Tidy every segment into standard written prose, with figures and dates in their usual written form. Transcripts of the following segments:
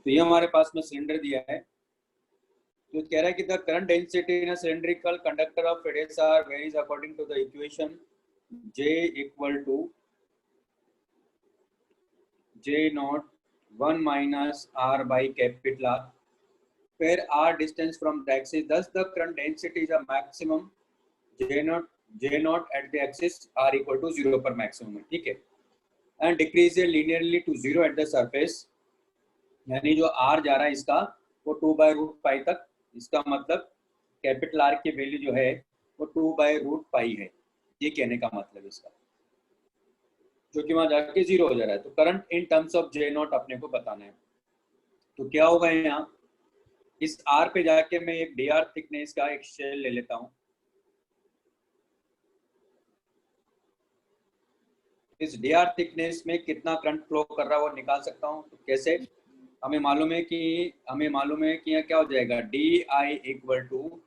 तो ये हमारे पास में सिलेंडर दिया है, तो कह रहा है कि the current density in a cylindrical conductor of ADSR varies according to the equation J equal to J naught 1 minus R by capital R, where R distance from the axis, thus the current density is a maximum J naught at the axis R equal to 0 पर maximum है, ठीक है, and decrease linearly to 0 at the surface, यानी जो R जा रहा है इसका वो 2/√π तक, इसका मतलब कैपिटल R की वैल्यू जो है वो 2/√π है, ये कहने का मतलब इसका, जो कि वहां जाके 0 हो जा रहा है। तो current in terms of J not अपने को बताना है, तो क्या होगा यहाँ, इस R पे जाके मैं एक dr थिकनेस का एक शेल ले लेता हूँ, इस dr थिकनेस में कितना करंट फ्लो कर रहा है वो निकाल सकता हूँ। तो कैसे, हमें मालूम है कि यहाँ क्या हो जाएगा, D I equal to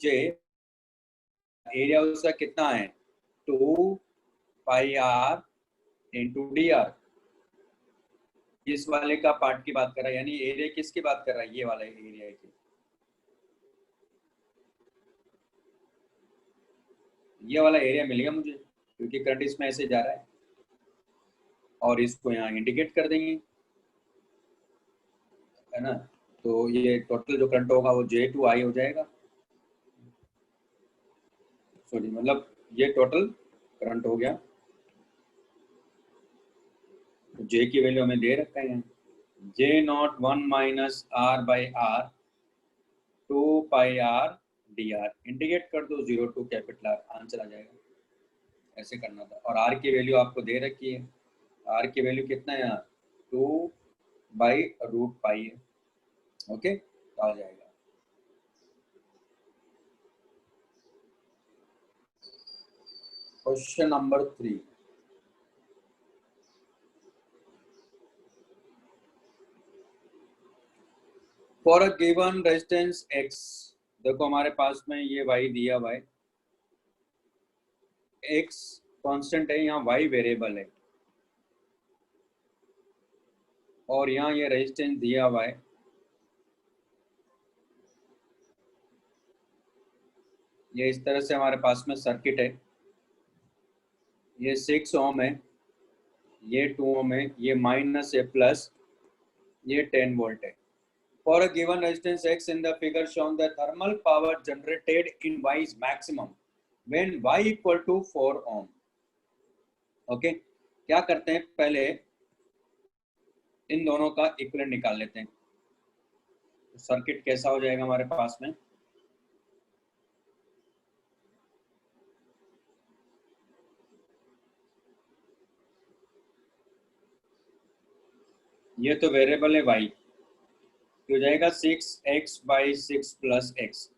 J, area उसका कितना है 2πr इंटू डी आर, इस वाले का पार्ट की बात कर रहा है, यानी एरिया किसकी बात कर रहा है, ये वाला एरिया की, ये वाला एरिया मिलेगा मुझे क्योंकि करंट इसमें ऐसे जा रहा है, और इसको यहाँ इंडिकेट कर देंगे, है ना। तो ये टोटल जो करंट होगा वो J2I हो जाएगा, सॉरी मतलब ये टोटल करंट हो गया, तो J की वैल्यू हमें दे रखा है, J naught 1 minus R by R 2πr dr, indicate कर दो 0 टू कैपिटल R, आंसर आ जाएगा, ऐसे करना था। और R की वैल्यू आपको दे रखी है, R की वैल्यू कितना है यहाँ 2/√π है, ओके, तो आ जाएगा। Question number 3, for a given resistance X, देखो हमारे पास में ये Y दिया हुआ है, X कांस्टेंट है, यहाँ Y वेरिएबल है, और यहाँ ये रेजिस्टेंस दिया हुआ है, ये इस तरह से हमारे पास में सर्किट है, ये 6 ओम है, ये 2 ओम है, ये माइनस है प्लस, ये 10 वोल्ट है। For a given resistance X in the figure shown, the thermal power generated in Y is maximum when Y equal to 4 ohm. Okay, क्या करते हैं, पहले इन दोनों का इक्विवेलेंट निकाल लेते हैं, तो सर्किट कैसा हो जाएगा हमारे पास में, ये तो वेरिएबल है Y, हो जाएगा 6x बाई 6 प्लस x,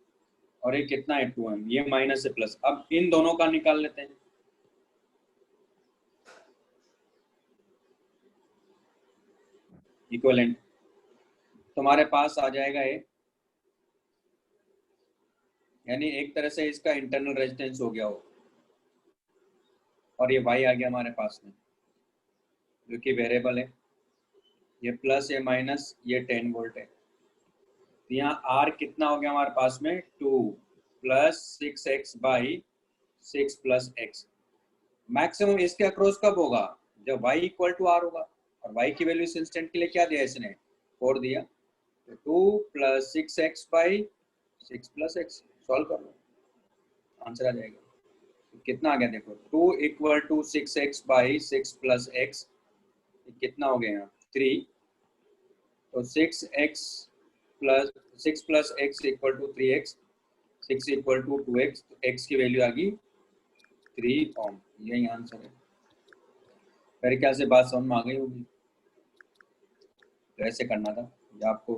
और ये कितना है 2m, ये माइनस है प्लस। अब इन दोनों का निकाल लेते हैं, इक्विवेलेंट, तुम्हारे पास आ जाएगा ये, यानी एक तरह से इसका इंटरनल रेजिस्टेंस हो गया हो, और ये Y आ गया हमारे पास में जो कि वेरिएबल है, ये प्लस ये माइनस, ये 10 वोल्ट है, तो यहाँ R कितना हो गया हमारे पास में 2 plus 6x by 6 plus x, maximum इसके अक्रॉस कब होगा, जब y इक्वल टू R होगा, और y की वैल्यू इस इंस्टेंट के लिए क्या दिया इसने 4 दिया, तो 2 plus 6x by 6 plus x, solve कर लो आंसर आ जाएगा, तो कितना आ गया देखो 2 equal to 6x by 6 plus x, कितना हो गया यहाँ 3, तो 6 plus x equal to 3x, 6 equal to 2x, तो x की वैल्यू आ गई 3 ओम, यही आंसर है। मेरे ख्याल से बात समझ में आ गई होगी, तो ऐसे करना था, जो आपको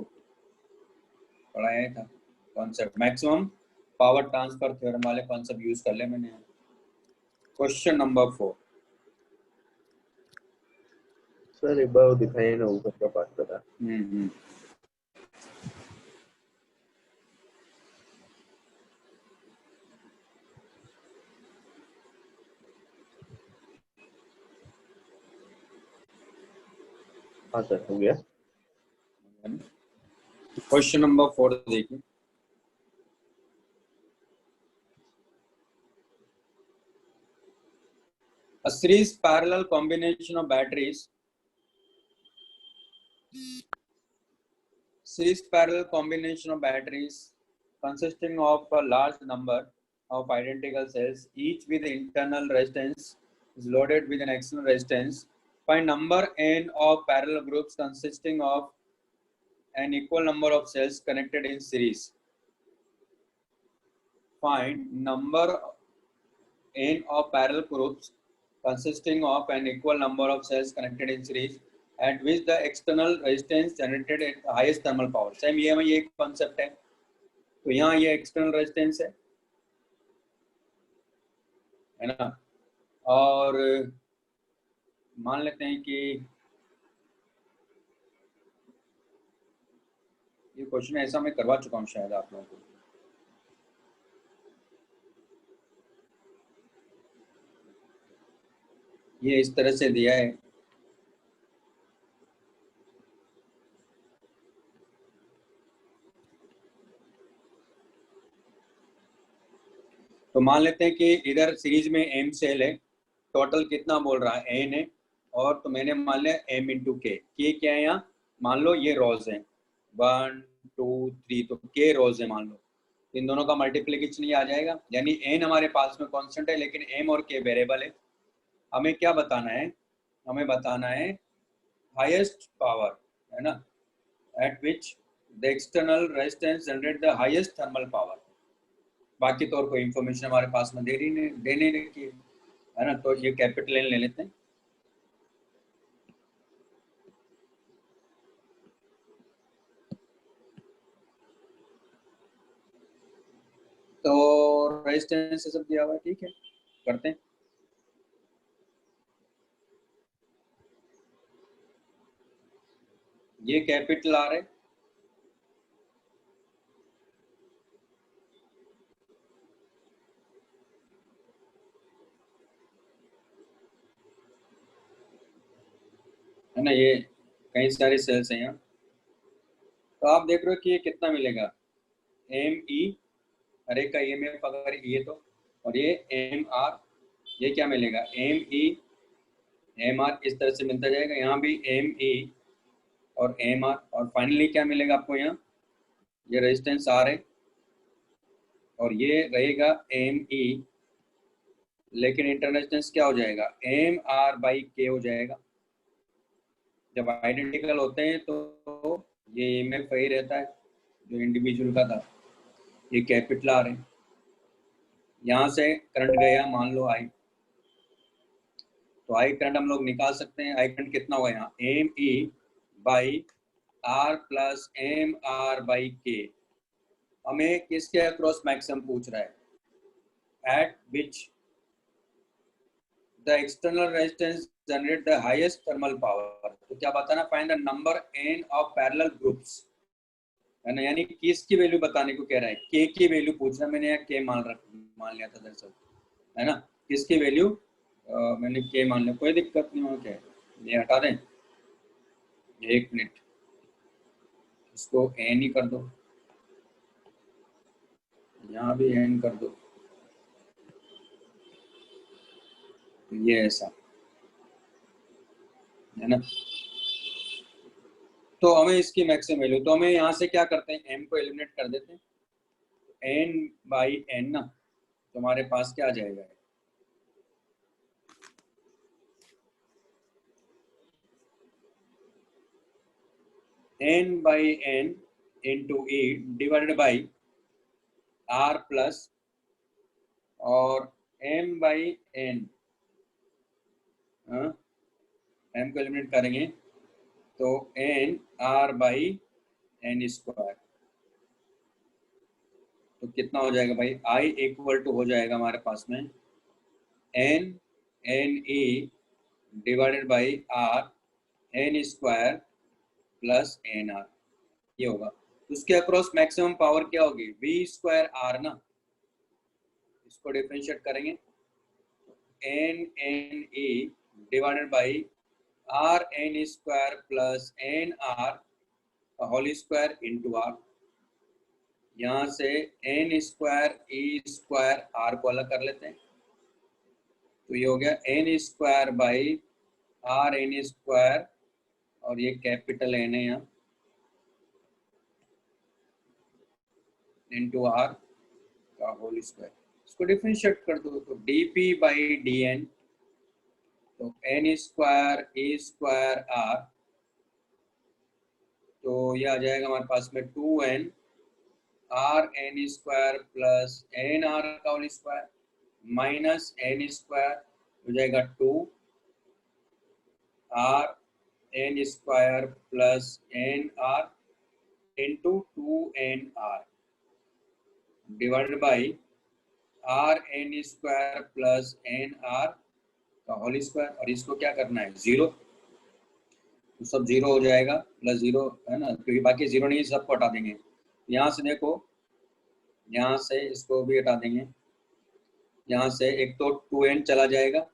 पढ़ाया था concept, maximum power transfer theorem वाले कॉन्सेप्ट यूज कर ले मैंने। क्वेश्चन नंबर 4, सर एक बार दिखाइए ना ऊपर का पार्ट बता। हाँ सर हो गया। क्वेश्चन नंबर 4 देखिए। A series parallel combination of batteries consisting of a large number of identical cells, each with internal resistance is loaded with an external resistance. Find number n of parallel groups consisting of an equal number of cells connected in series. Find number n of parallel groups consisting of an equal number of cells connected in series at which the external resistance generated at the highest thermal power. Same ये concept है, तो यहाँ ये external resistance है ना, और मान लेते हैं कि ये क्वेश्चन ऐसा मैं करवा चुका हूँ शायद आप लोगों को। ये इस तरह से दिया है, तो मान लेते हैं कि इधर सीरीज में m सेल है, टोटल कितना बोल रहा है n है, और तो मैंने मान लिया m इंटू के क्या है यहाँ, मान लो ये रोज है 1 2 3, तो k रोज है मान लो, इन दोनों का मल्टीप्लिकेशन ये आ जाएगा, यानी n हमारे पास में कांस्टेंट है लेकिन m और k वेरिएबल है। हमें क्या बताना है, हमें बताना है हाईएस्ट पावर, है ना, eight which the external resistance generate the highest thermal power. बाकी तो और कोई इंफॉर्मेशन हमारे पास में देने की है ना, तो ये कैपिटल एन ले लेते हैं। तो रेजिस्टेंस से सब दिया हुआ है, ठीक है, करते हैं। ये कैपिटल आर है, है ना, ये कई सारे सेल्स हैं यहाँ, तो आप देख रहे हो कि ये कितना मिलेगा, एम ई, अरे का ई एम एफ अगर ये तो, और ये एम आर, ये क्या मिलेगा एम ई एम आर, इस तरह से मिलता जाएगा, यहाँ भी एम ई और एम आर, और फाइनली क्या मिलेगा आपको यहाँ, ये रेजिस्टेंस आर है और ये रहेगा एम ई, लेकिन इंटरनल रेजिस्टेंस क्या हो जाएगा, एम आर बाई के हो जाएगा। जब आइडेंटिकल होते हैं तो ये एम एफ वही रहता है जो इंडिविजुअल का था, ये कैपिटल आर है, यहाँ से करंट गया मान लो आई, तो आई करंट हम लोग निकाल सकते हैं। आई करंट कितना होगा यहाँ, M E by R plus M R by K. हमें किसके अक्रॉस मैक्सिमम पूछ रहा है, at which the external resistance generate the highest thermal power. तो क्या बताना, find the number n of parallel groups, है ना, यानी किसकी वैल्यू बताने को कह रहा है, k की वैल्यू पूछ रहा है, मैंने यहाँ k मान लिया था दरअसल, है ना, किसकी वैल्यू मैंने k मान लिया, कोई दिक्कत नहीं हो, क्या ये हटा दें, एक मिनट, इसको n ही कर दो, यहाँ भी n कर दो, ये ऐसा है ना, तो हमें इसकी मैक्सिमम वैल्यू, तो हमें यहाँ से क्या करते हैं, m को एलिमिनेट कर देते हैं, n बाई n ना, तो हमारे पास क्या आ जाएगा, n by n into E divided by r plus और m बाई n, m को एलिमिनेट करेंगे तो n r by n square, तो कितना हो जाएगा भाई, i इक्वल टू हो जाएगा हमारे पास में n n e divided by r n square plus n r, ये होगा। उसके अक्रॉस मैक्सिमम पावर क्या होगी, v स्क्वायर r ना, इसको डिफरेंशिएट करेंगे n n e divided by r n square plus n r, whole square into R, यहाँ से N square E square R को अलग कर लेते हैं, तो ये हो गया N square by R N square, और ये कैपिटल एन है यहाँ, इंटू आर का होल स्क्वायर। इसको डिफरेंशिएट कर दो तो D P by D N, तो N square A square R, तो ये आ जाएगा हमारे पास में 2n R N square plus N R का whole square minus N square हो जाएगा 2 R N square plus N R into 2n R divided by R N square plus N R का होल स्क्वायर, और इसको क्या करना है zero, तो सब जीरो हो जाएगा, प्लस जीरो है ना, क्योंकि बाकी जीरो नहीं, सबको हटा देंगे। यहाँ से देखो, यहाँ से इसको भी हटा देंगे, यहाँ से एक तो 2n चला जाएगा,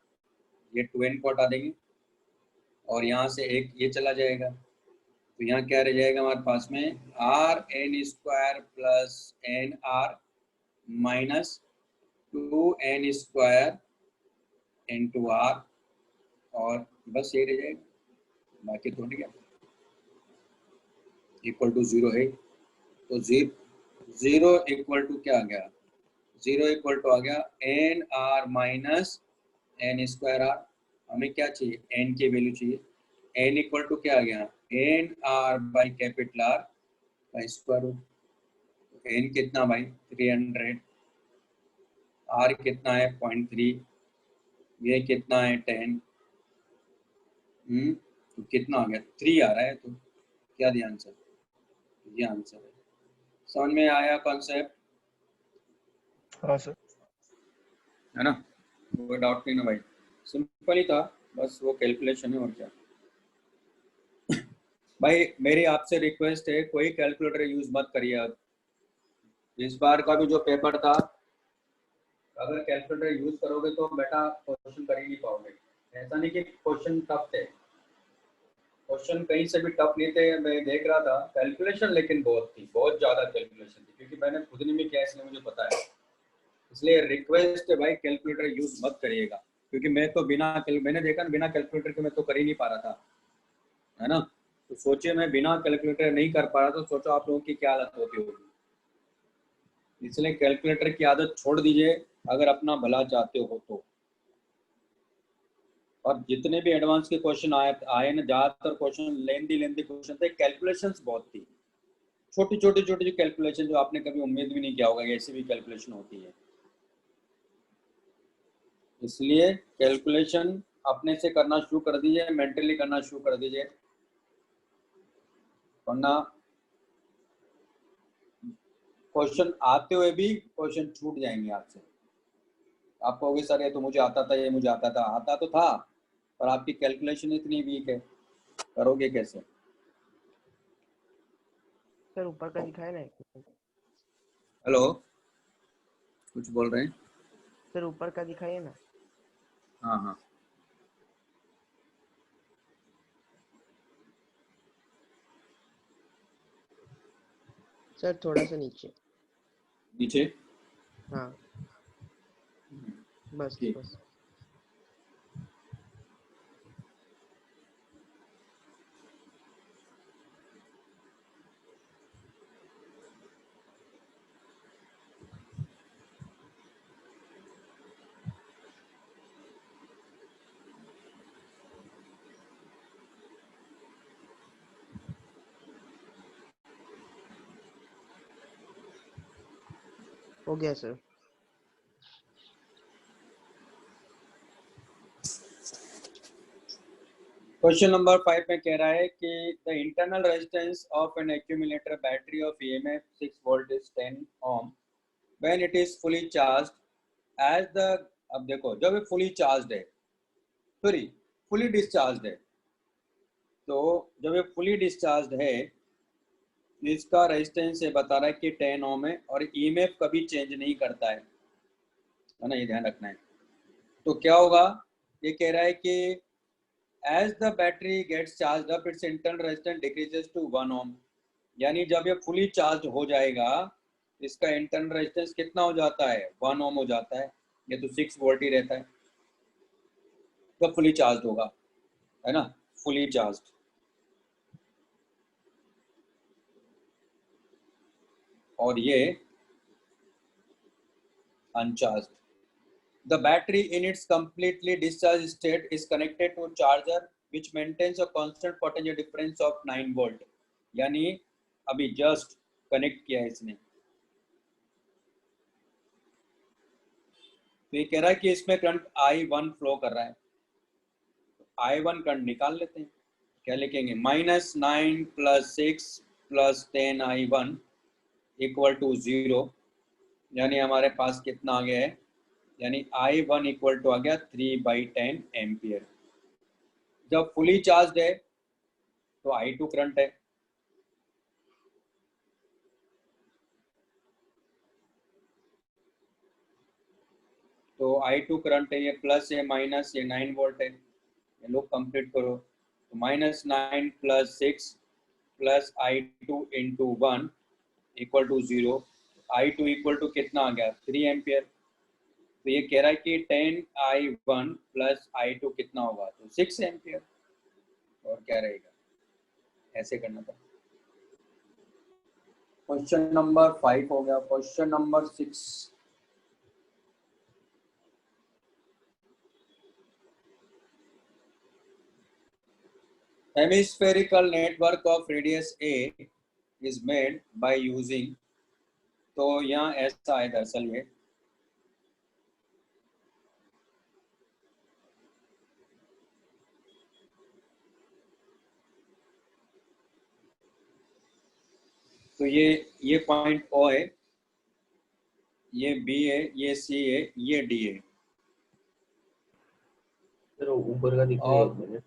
ये 2n को हटा देंगे, और यहाँ से एक ये चला जाएगा, तो यहाँ क्या रह जाएगा हमारे पास में R N square plus N R minus 2n square into R, और बस ये रह जाएगा, बाकी तो नहीं गया, इक्वल टू जीरो है, तो जीरो इक्वल टू क्या आ गया, जीरो इक्वल टू आ गया N R minus N square R. हमें क्या चाहिए, एन की वैल्यू चाहिए, एन इक्वल टू क्या आ गया, N R by capital R का स्क्वायर रूट, एन कितना भाई 300, आर कितना है 0.3, ये कितना है 10, तो कितना आ गया 3 आ रहा है, तो क्या दिया आंसर, ये आंसर है। समझ में आया कॉन्सेप्ट? हाँ सर। है ना, कोई डाउट नहीं ना भाई, सिंपल ही था, बस वो कैलकुलेशन है और क्या। भाई मेरी आपसे रिक्वेस्ट है, कोई कैलकुलेटर यूज मत करिए अब। इस बार का भी जो पेपर था, अगर कैलकुलेटर यूज करोगे तो बेटा क्वेश्चन कर ही नहीं पाओगे। ऐसा नहीं कि क्वेश्चन टफ थे, क्वेश्चन कहीं से भी टफ नहीं थे, मैं देख रहा था कैलकुलेशन, लेकिन बहुत थी, बहुत ज्यादा कैलकुलेशन थी, क्योंकि मैंने खुद ने भी किया इसलिए मुझे पता है। इसलिए रिक्वेस्ट है भाई, कैलकुलेटर यूज मत करिएगा, क्योंकि मैं तो मैंने देखा ना, बिना कैलकुलेटर के मैं तो कर ही नहीं पा रहा था, है ना। तो सोचिए मैं बिना कैलकुलेटर नहीं कर पा रहा, तो सोचो आप लोगों की क्या हालत होती होगी। इसलिए कैलकुलेटर की आदत छोड़ दीजिए अगर अपना भला चाहते हो तो। और जितने भी एडवांस के क्वेश्चन आए ना, ज्यादातर क्वेश्चन लेंदी क्वेश्चन थे, कैलकुलेशंस बहुत थी, छोटी छोटी कैलकुलेशन जो आपने कभी उम्मीद भी नहीं किया होगा ऐसी भी कैलकुलेशन होती है। इसलिए कैलकुलेशन अपने से करना शुरू कर दीजिए, मेंटली करना शुरू कर दीजिए, वरना क्वेश्चन आते हुए भी क्वेश्चन छूट जाएंगे आपसे। आप कहोगे सर ये तो मुझे आता था, ये मुझे आता था, आता तो था, पर आपकी कैलकुलेशन इतनी वीक है, करोगे कैसे? सर ऊपर का दिखाया ना। हेलो, कुछ बोल रहे हैं? सर ऊपर का दिखाइए ना। हाँ हाँ, सर थोड़ा सा नीचे। नीचे, हाँ बस ठीक। बस। हो गया सर। क्वेश्चन नंबर 5 में कह रहा है कि the internal resistance of an accumulator battery of EMF 6 volt is 10 ohm when it is fully charged as the. अब देखो, जब ये फुली चार्ज्ड है, फुली डिस्चार्ज्ड है, तो जब ये फुली डिस्चार्ज्ड है, इसका रेजिस्टेंस ये बता रहा है कि 10 ओम है, और ईएमएफ कभी चेंज नहीं करता है ना, ये ध्यान रखना है। तो क्या होगा, ये कह रहा है कि as the battery gets charged up, its internal resistance decreases to 1 ohm. यानी जब ये फुली चार्ज हो जाएगा इसका इंटरनल रेजिस्टेंस कितना हो जाता है, 1 ओम हो जाता है। ये तो 6 वोल्ट ही रहता है तो फुली चार्ज होगा, है ना, फुली चार्ज। और ये अनचार्ज। The battery in its completely discharged state is connected to a charger which maintains a constant potential difference of 9 volt। यानी अभी जस्ट कनेक्ट किया है इसने, तो ये कह रहा है कि इसमें करंट I1 फ्लो कर रहा है। I1 करंट निकाल लेते हैं, क्या लिखेंगे, -9 + 6 + 10I1 = 0। यानी हमारे पास कितना आ गया है, यानी I1 = आ गया 3/10 एम्पियर। जब फुली चार्ज है तो I2 करंट है, तो I2 करंट है, ये प्लस है माइनस, ये 9 वोल्ट है, ये लोग कंप्लीट करो तो -9 + 6 + I2 × 1 = 0। I2 = कितना आ गया, 3 एम्पियर। तो ये कह रहा है कि 10I1 + I2 कितना होगा, तो 6 एम्पियर। और क्या रहेगा, ऐसे करना था। क्वेश्चन नंबर 5 हो गया। Question number 6, hemispherical network of radius A is made by using। तो यहाँ ऐसा है दरअसल ये, तो ये पॉइंट O है, ये B है, ये C है, ये D है। सर ऊपर का दिख रहा है, और एक मिनट।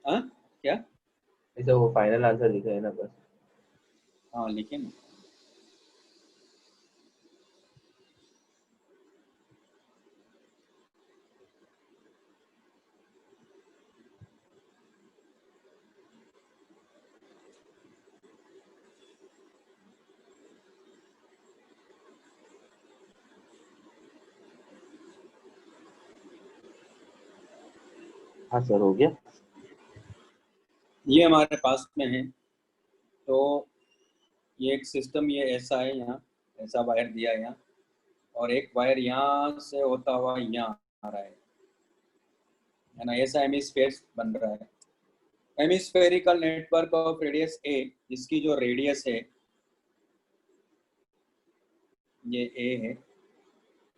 हाँ क्या, ऐसा वो फाइनल आंसर दिखा है ना बस। हाँ लेकिन हाँ सर हो गया। ये हमारे पास में है, तो ये एक सिस्टम, ये ऐसा है, यहाँ ऐसा वायर दिया है यहाँ, और एक वायर यहाँ से होता हुआ यहाँ आ रहा है ना, ऐसा हेमिस्फेयर बन रहा है। हेमिस्फेरिकल नेटवर्क ऑफ रेडियस ए, इसकी जो रेडियस है ये ए है,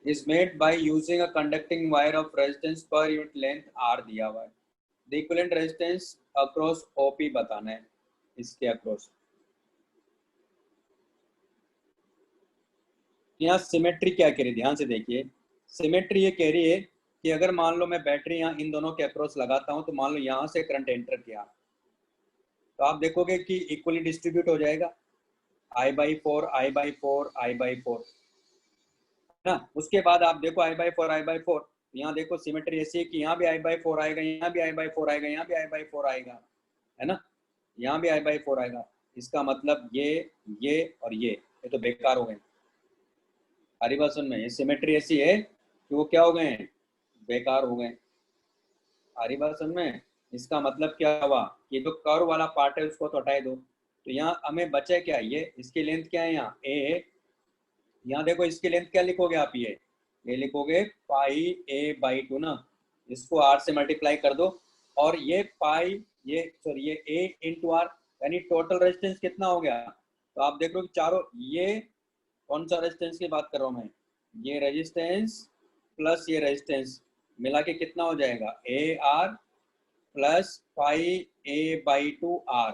is made by using a conducting wire of resistance per unit length R दिया हुआ है। The equivalent resistance across OP बताना है, इसके अक्रॉस। यहाँ सिमेट्री क्या कह रही है, ध्यान से देखिए। सिमेट्री ये कह रही है कि अगर मान लो मैं बैटरी यहाँ इन दोनों के अक्रॉस लगाता हूँ, तो मान लो यहाँ से करंट एंटर किया, तो आप देखोगे कि इक्वली डिस्ट्रीब्यूट हो जाएगा, I/4 I/4 I/4 ना। उसके बाद आप देखो I/4 I/4, यहाँ देखो सिमेट्री ऐसी है कि यहाँ भी I/4 आएगा, यहाँ भी I/4 आएगा, यहाँ भी I/4 आएगा, है ना, यहाँ भी I/4 आएगा। इसका मतलब ये और ये तो बेकार हो गए। हरी बात सुन में, ये सिमेट्री ऐसी है कि वो क्या हो गए हैं, बेकार हो गए। हरी बात सुन में, इसका मतलब क्या हुआ, ये जो कर्व वाला पार्ट है उसको तो हटाए दो, तो यहाँ हमें बचे क्या, ये इसकी लेंथ क्या है, यहाँ ए। यहाँ देखो इसकी लेंथ क्या लिखोगे आप, ये लिखोगे πa/2 ना, इसको r से मल्टीप्लाई कर दो, और ये पाई, ये सॉरी ये a × r, यानी टोटल रेजिस्टेंस कितना हो गया। तो आप देख लो कि चारों, ये कौन सा रेजिस्टेंस की बात कर रहा हूँ मैं, ये रेजिस्टेंस प्लस ये रेजिस्टेंस मिला के कितना हो जाएगा, AR + πa/2 r,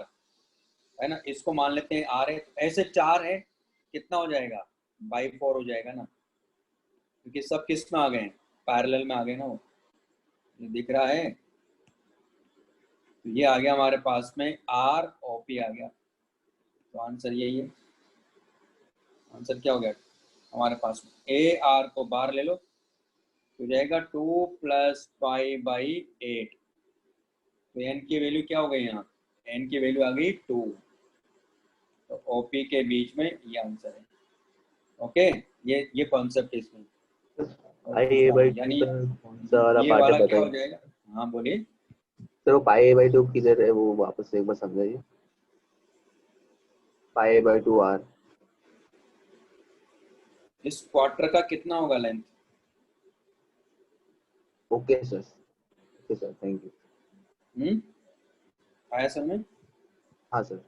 है ना। इसको मान लेते हैं R है, ऐसे 4 है, कितना हो जाएगा, /4 हो जाएगा ना, क्योंकि सब किस में आ गए, पैरेलल में आ गए ना, वो ये दिख रहा है। तो ये आ गया हमारे पास में ROP आ गया, तो आंसर यही है। आंसर क्या हो गया हमारे पास में, AR को बाहर ले लो तो जाएगा 2 + π/8, तो n की वैल्यू क्या हो गई, यहाँ n की वैल्यू आ गई 2, तो ओपी के बीच में ये आंसर है। ओके, ये कॉन्सेप्ट इसमें। पाई ए बाई टू यानी का कौन सा वाला ये पार्ट है वाला क्या हो बताइए जाएगा? हाँ बोलिए। सर। वो पाई ए बाई टू किधर है, वो वापस से एक बार समझाइए। पाई ए बाई टू आर। इस क्वार्टर का कितना होगा length? Okay sir, okay sir, thank you. आया समझ? हाँ सर।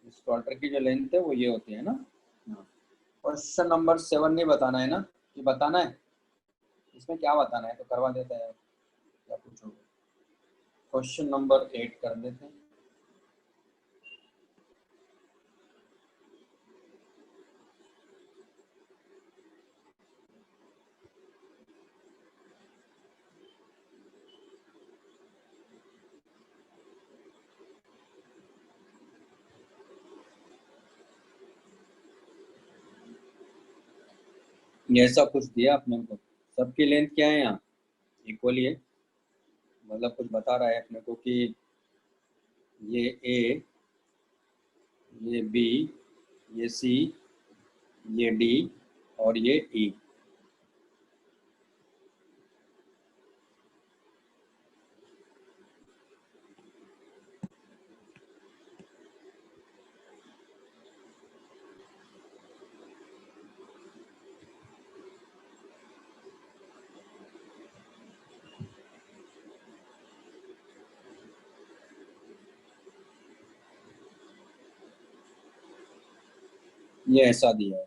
इस क्वार्टर की जो लेंथ है वो ये होती है ना। क्वेश्चन नंबर 7 नहीं बताना है ना, कि बताना है? इसमें क्या बताना है तो करवा देता है, क्या पूछोगे? क्वेश्चन नंबर 8 कर देते हैं। ये ऐसा कुछ दिया अपने को, सबकी लेंथ क्या है यहाँ? इक्वली है, मतलब कुछ बता रहा है अपने को कि ये ए, ये बी, ये सी, ये डी और ये ई। ये ऐसा दिया है,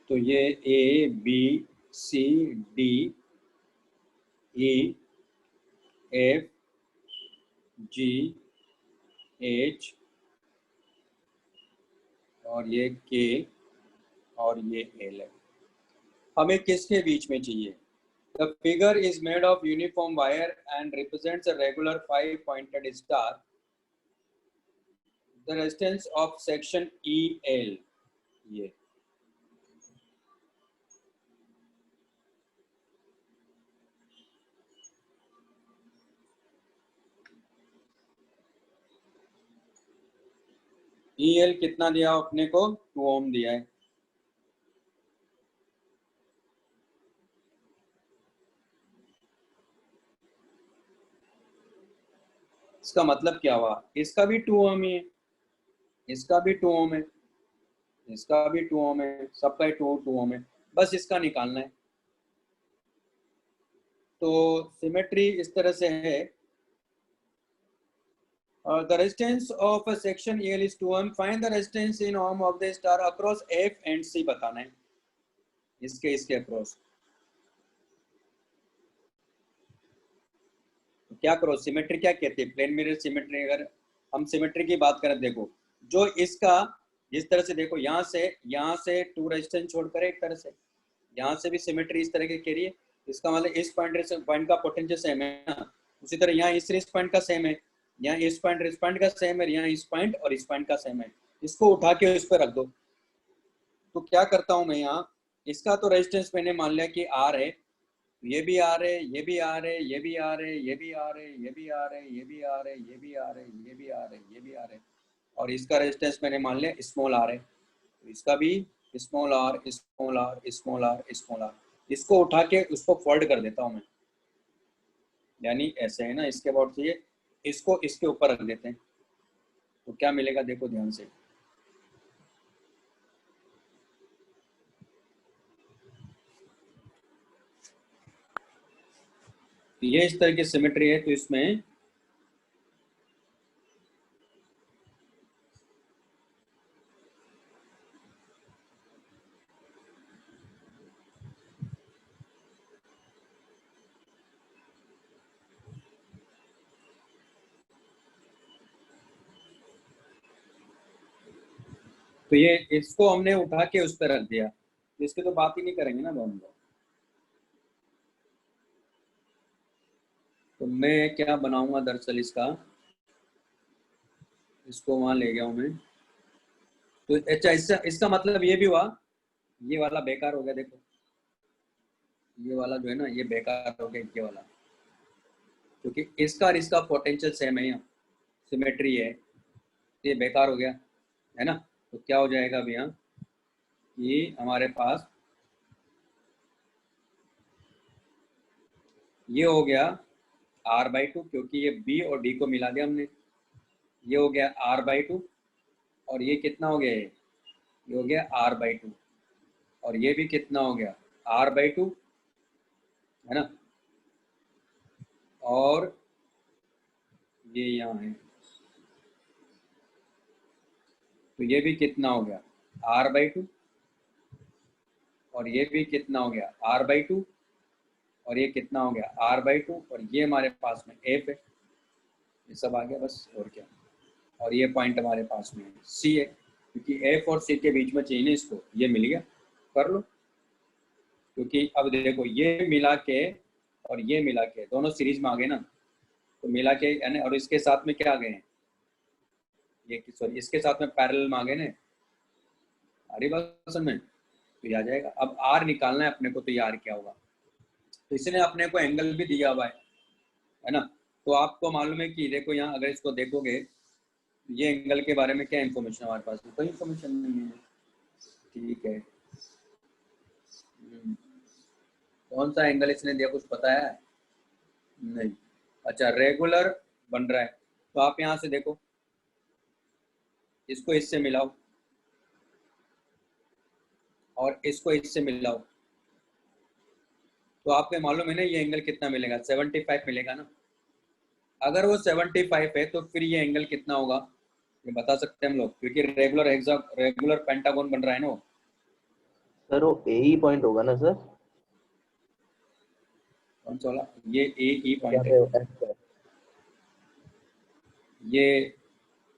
तो ये A B C D E F G H और ये के और ये एल है। हमें किसके बीच में चाहिए? The figure is made of uniform wire and represents a regular 5-pointed star. The resistance of section EL, ये EL कितना दिया अपने को? 2 ओम दिया है। इसका मतलब क्या हुआ? इसका भी 2 ओम ही है, इसका भी 2 ओम है, इसका भी 2 ओम है, सबका 2 ओम है, बस इसका निकालना है। तो सिमेट्री इस तरह से है, the resistance of a section EL is 2 ohm. Find the resistance in ohm of the star across F and C बताना है, इसके अक्रॉस। क्या करो, सिमेट्री क्या कहते हैं? Plane mirror symmetry. अगर हम सिमेट्री की बात करें, देखो जो इसका जिस तरह से, देखो यहाँ से 2 रेजिस्टेंस छोड़कर एक तरह से यहाँ से भी सिमेट्री इस तरह की कह रही है। इसका मतलब इस पॉइंट का पोटेंशियल सेम है ना, उसी तरह यहाँ इस पॉइंट का सेम है, यहाँ इस पॉइंट का सेम है, यहाँ इस पॉइंट और इस पॉइंट का सेम है। इसको उठा के उस पर रख दो। तो क्या करता हूँ मैं, यहाँ इसका तो रेजिस्टेंस मैंने मान लिया कि आर है, ये भी आ रहे, ये भी आ रहे, ये भी आ रहे, ये भी आ रहे, ये भी आ रहे, ये भी आ रहे, ये भी आ रहे, ये भी आ रहे, ये भी आ रहे, और इसका रेजिस्टेंस मैंने मान लिया स्मॉल आर है, तो इसका भी small R small R small R small R. इसको उठा के उसको फोल्ड कर देता हूँ मैं, यानी ऐसे है ना, इसके बाद ये इसको इसके ऊपर रख देते हैं, तो क्या मिलेगा देखो ध्यान से। ये इस तरह की सिमेट्री है, तो इसमें तो ये इसको हमने उठा के उस पर रख दिया, तो इसकी तो बात ही नहीं करेंगे ना हम लोग। तो मैं क्या बनाऊंगा दरअसल, इसको वहां ले गया हूं मैं। तो अच्छा, इसका मतलब ये भी हुआ, ये वाला बेकार हो गया, देखो ये वाला जो है ना, ये बेकार हो गया ये वाला, क्योंकि इसका और इसका पोटेंशियल सेम है यहाँ। सिमेट्री है, ये बेकार हो गया है ना। तो क्या हो जाएगा अब यहाँ कि हमारे पास ये हो गया r/2, क्योंकि ये b और d को मिला दिया हमने, ये हो गया r/2, और ये कितना हो गया, ये हो गया r/2, और ये भी कितना हो गया r/2, है ना। और ये यहाँ है, तो ये भी कितना हो गया r/2, और ये भी कितना हो गया r/2, और ये कितना हो गया r/2, और ये हमारे पास में f है, ये सब आ गया बस, और क्या। और ये पॉइंट हमारे पास में c है, क्योंकि f और c के बीच में चाहिए इसको, ये मिल गया, कर लो। क्योंकि अब देखो ये मिला के और ये मिला के दोनों सीरीज में आ गए ना, तो मिला के यानी, और इसके साथ में क्या आ गए हैं, ये सॉरी इसके साथ में पैरेलल में आ गए ना, अरे बात समझ में, तो ये आ जाएगा। अब आर निकालना है अपने को, तो ये आर क्या होगा, तो इसने अपने को एंगल भी दिया हुआ है ना। तो आपको मालूम है कि देखो यहाँ अगर इसको देखोगे, ये एंगल के बारे में क्या इन्फॉर्मेशन हमारे पास में, कोई इन्फॉर्मेशन नहीं है, ठीक है। कौन सा एंगल इसने दिया, कुछ पता है, नहीं। अच्छा, रेगुलर बन रहा है, तो आप यहाँ से देखो, इसको इससे मिलाओ और इसको इससे मिलाओ, तो आपको मालूम है ना ये एंगल कितना मिलेगा, 75 मिलेगा ना। अगर वो 75 है तो फिर ये एंगल कितना होगा, ये बता सकते हैं हम लोग, क्योंकि रेगुलर पेंटागन बन रहा है ना वो। सर वो ए ही पॉइंट होगा ना सर, कौन सा वाला, ये ए ई जहाँ पॉइंट है, पे F है। ये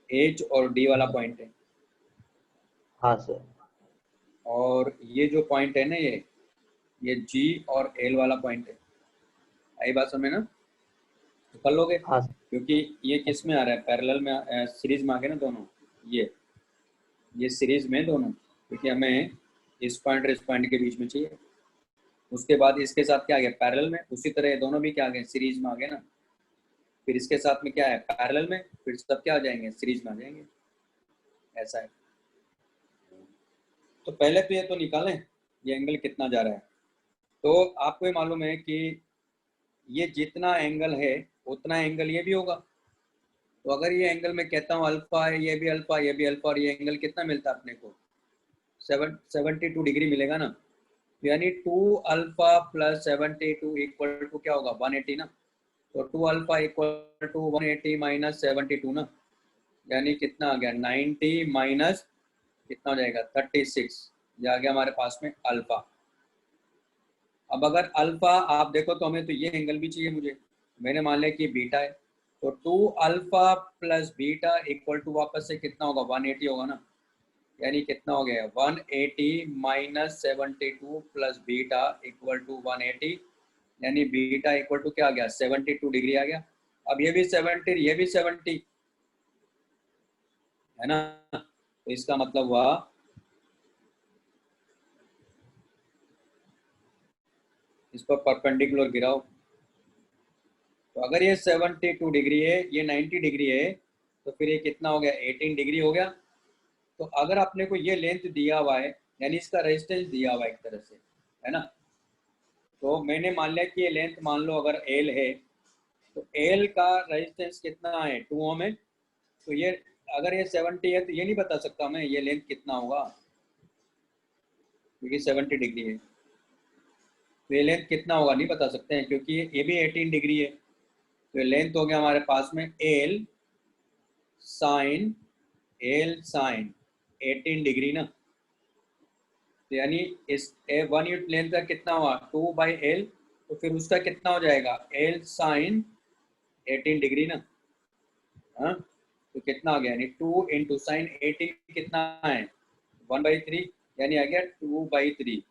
एच और डी वाला पॉइंट है, हाँ सर। और ये जो पॉइंट है ना, ये जी और एल वाला पॉइंट है, आई बात समझ ना, तो कर लोगे, हाँ सर। क्योंकि ये किस में आ रहा है, पैरेलल में, सीरीज में आ गए ना दोनों, ये सीरीज में दोनों, क्योंकि हमें इस पॉइंट और इस पॉइंट के बीच में चाहिए। उसके बाद इसके साथ क्या आ गया, पैरेलल में, उसी तरह ये दोनों भी क्या आ गए, सीरीज में आ गए ना। फिर इसके साथ में क्या है, पैरेलल में, फिर सब क्या आ जाएंगे, सीरीज में आ जाएंगे, ऐसा है। तो पहले तो ये तो निकालें ये एंगल कितना जा रहा है। तो आपको ये मालूम है कि ये जितना एंगल है उतना एंगल ये भी होगा। तो अगर ये एंगल मैं कहता हूँ अल्फा है, ये भी अल्फा, ये भी अल्फा, और ये एंगल कितना मिलता है अपने को, 72 डिग्री मिलेगा ना। यानी 2 अल्फा प्लस 72 इक्वल टू क्या होगा, 180 ना। तो 2 अल्फा इक्वल टू 180 माइनस 72 ना, यानी कितना आ गया, 90 माइनस कितना हो जाएगा, 36, ये आ गया हमारे पास में अल्फा। अब अगर अल्फा आप देखो तो हमें तो ये एंगल भी चाहिए मुझे, मैंने मान लिया कि बीटा है, तो 2 alpha plus beta equal to वापस से कितना होगा, 180 होगा ना। यानी कितना हो गया, 180 minus 72 plus beta equal to 180, यानी बीटा इक्वल टू क्या आ गया, 72 डिग्री आ गया। अब ये भी 70, ये भी 70 है ना, तो इसका मतलब हुआ इस पर परपेंडिकुलर गिराओ, तो अगर ये 72 डिग्री है, ये 90 डिग्री है, तो फिर ये कितना हो गया, 18 डिग्री हो गया। तो अगर आपने को ये लेंथ दिया हुआ है, यानी इसका रेजिस्टेंस दिया हुआ है एक तरह से, है ना। तो मैंने मान लिया कि ये लेंथ मान लो अगर एल है, तो एल का रेजिस्टेंस कितना है, 2 ओम है। तो ये अगर ये 70 है तो ये नहीं बता सकता मैं ये लेंथ कितना होगा, क्योंकि 70 डिग्री है, तो ये लेंथ कितना होगा नहीं बता सकते हैं, क्योंकि ये भी 18 डिग्री है। तो लेंथ हो गया हमारे पास में एल साइन 18 डिग्री ना। तो यानी इस 1 यूनिट लेंथ का कितना हुआ, 2/L, तो फिर उसका कितना हो जाएगा, L साइन 18 डिग्री ना। हाँ, तो कितना आ गया, यानी 2 इंटू साइन 18 कितना है, 1/3, यानी आ गया 2/3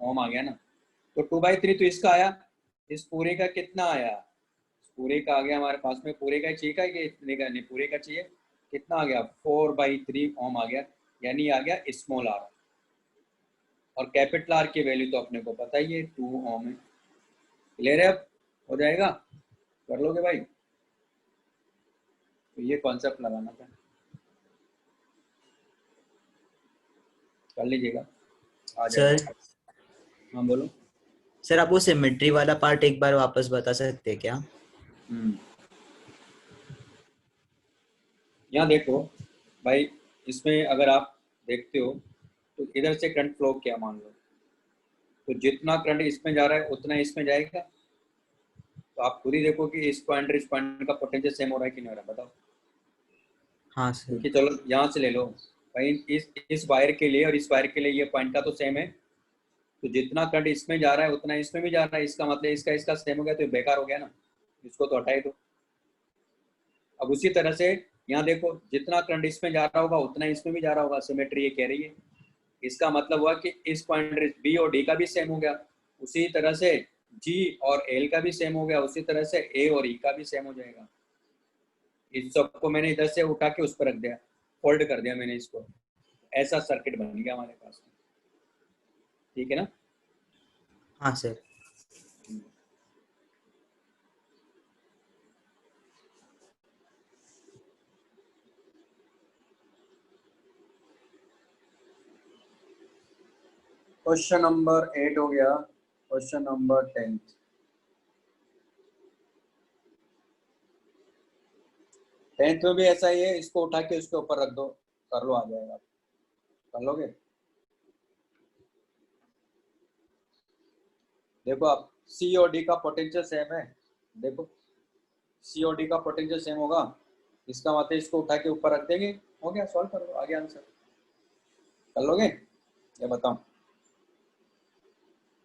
ओम आ गया ना। तो 2/3 तो इसका आया, इस पूरे का कितना आया, पूरे का आ गया हमारे पास में, पूरे का चाहिए कि इतने का नहीं, पूरे का चाहिए, कितना आ गया, 4/3 ओम आ गया, यानी आ गया स्मॉल आर। और कैपिटल आर की वैल्यू तो अपने को पता ही है, 2 ओम है। क्लियर है, अब हो जाएगा, कर लोगे भाई। तो ये कॉन्सेप्ट लगाना था, कर लीजिएगा, आ सर जाएगा। हाँ बोलो। सर आप वो सिमेट्री वाला पार्ट एक बार वापस बता सकते हैं क्या? यहाँ देखो भाई, इसमें अगर आप देखते हो तो इधर से करंट फ्लो क्या मान लो, तो जितना करंट इसमें जा रहा है उतना इसमें जाएगा। तो आप खुद ही देखो कि इस पॉइंट का पोटेंशियल सेम हो रहा है कि नहीं हो रहा है, बताओ। हाँ सर। क्योंकि चलो यहाँ से ले लो भाई, इस वायर के लिए और इस वायर के लिए ये पॉइंट का तो सेम है, तो जितना करंट इसमें जा रहा है उतना इसमें भी जा रहा है, इसका मतलब इसका सेम हो गया, तो बेकार हो गया ना, इसको तो हटाए दो। अब उसी तरह से यहाँ देखो, जितना करंट इसमें जा रहा होगा उतना इसमें भी जा रहा होगा, सिमेट्री ये कह रही है। इसका मतलब हुआ कि इस पॉइंट बी और डी का भी सेम हो गया, उसी तरह से जी और एल का भी सेम हो गया, उसी तरह से ए और ई का भी सेम हो जाएगा। इस सबको मैंने इधर से उठा के उस पर रख दिया, फोल्ड कर दिया मैंने इसको, ऐसा सर्किट बन गया हमारे पास। ठीक है ना? हाँ सर। क्वेश्चन नंबर 8 हो गया, क्वेश्चन नंबर 10। टेंथ में भी ऐसा ही है, इसको उठा के उसके ऊपर रख दो, कर लो, आ जाएगा, कर लोगे। देखो आप सी और डी का पोटेंशियल सेम है, देखो सी और डी का पोटेंशियल सेम होगा, इसका मतलब इसको उठा के ऊपर रख देंगे, हो गया, सॉल्व कर लो, आ गया आंसर। कर लोगे? ये बताओ,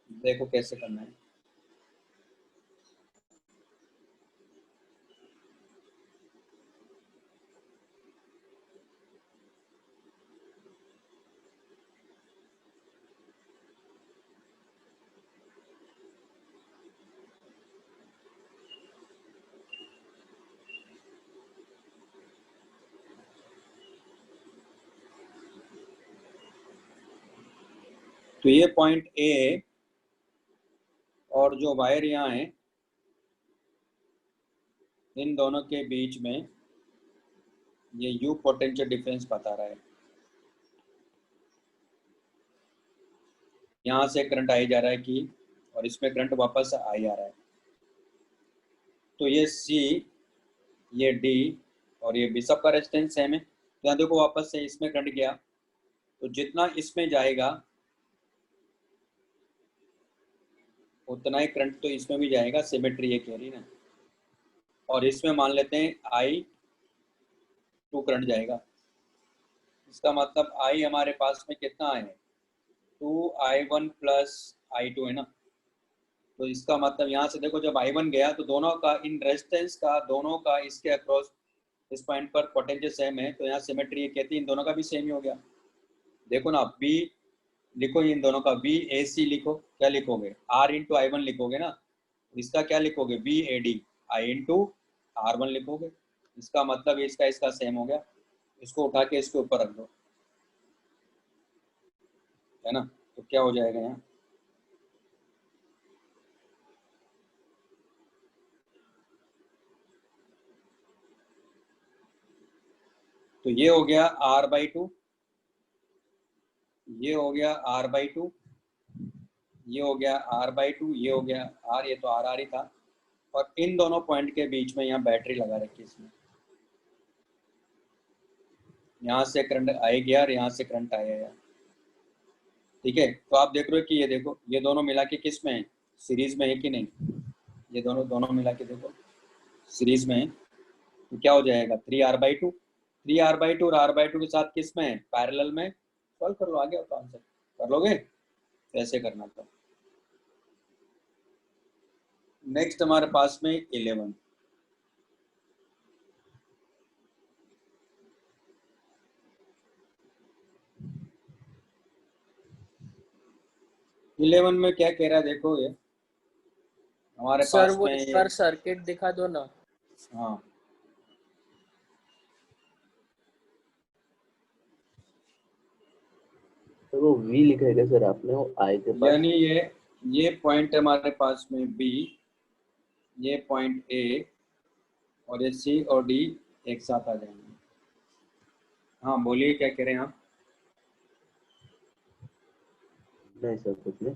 देखो कैसे करना है। तो ये पॉइंट ए है और जो वायर यहाँ है, इन दोनों के बीच में ये यू पोटेंशियल डिफरेंस बता रहा है। यहाँ से करंट आई जा रहा है कि, और इसमें करंट वापस आई आ रहा है। तो ये सी, ये डी और ये बी, सबका रेजिस्टेंस सेम है। तो यहाँ देखो वापस से इसमें करंट गया, तो जितना इसमें जाएगा उतना ही करंट तो इसमें भी जाएगा, सिमेट्री ये कह रही ना। और इसमें मान लेते हैं I2 करंट जाएगा, इसका मतलब I हमारे पास में कितना है, 2I1 प्लस I2 है ना। तो इसका मतलब यहाँ से देखो, जब I1 गया तो दोनों का इन रेजिस्टेंस का, दोनों का इसके अक्रॉस इस पॉइंट पर पोटेंशियल सेम है, तो यहाँ सिमेट्री ये कहती है इन दोनों का भी सेम ही हो गया। देखो ना, बी लिखो, इन दोनों का बी ए सी लिखो, क्या लिखोगे, आर इंटू I1 लिखोगे ना, इसका क्या लिखोगे, B A D I into R1 लिखोगे। इसका मतलब इसका सेम हो गया, इसको उठा के इसके ऊपर रख दो, है ना। तो क्या हो जाएगा यहाँ, तो ये हो गया R/2, ये हो गया R/2, ये हो गया R/2, ये हो गया R, ये तो R ही था। और इन दोनों पॉइंट के बीच में यहाँ बैटरी लगा रखी है इसमें, यहाँ से करंट आए गया और यहाँ से करंट आया गया। ठीक है, तो आप देख रहे हो कि ये देखो, ये दोनों मिला के किस में है, सीरीज में है कि नहीं, ये दोनों मिला के देखो सीरीज में है। तो क्या हो जाएगा, 3R/2, 3R/2 और R/2 के साथ किस में है, पैरेलल में। सॉल्व कर लो, आ गया तो आंसर, कर लोगे, ऐसे करना था। नेक्स्ट हमारे पास में 11। में क्या कह रहा है, देखो ये हमारे सर पास वो में एक बार सर्किट दिखा दो ना। हाँ, तो वो V लिखा है क्या सर आपने, वो I के पास? यानी ये पॉइंट हमारे पास में B, ये पॉइंट A और ये C और D एक साथ आ जाएंगे। हाँ बोलिए, क्या कह रहे हैं आप? नहीं सर, कुछ नहीं।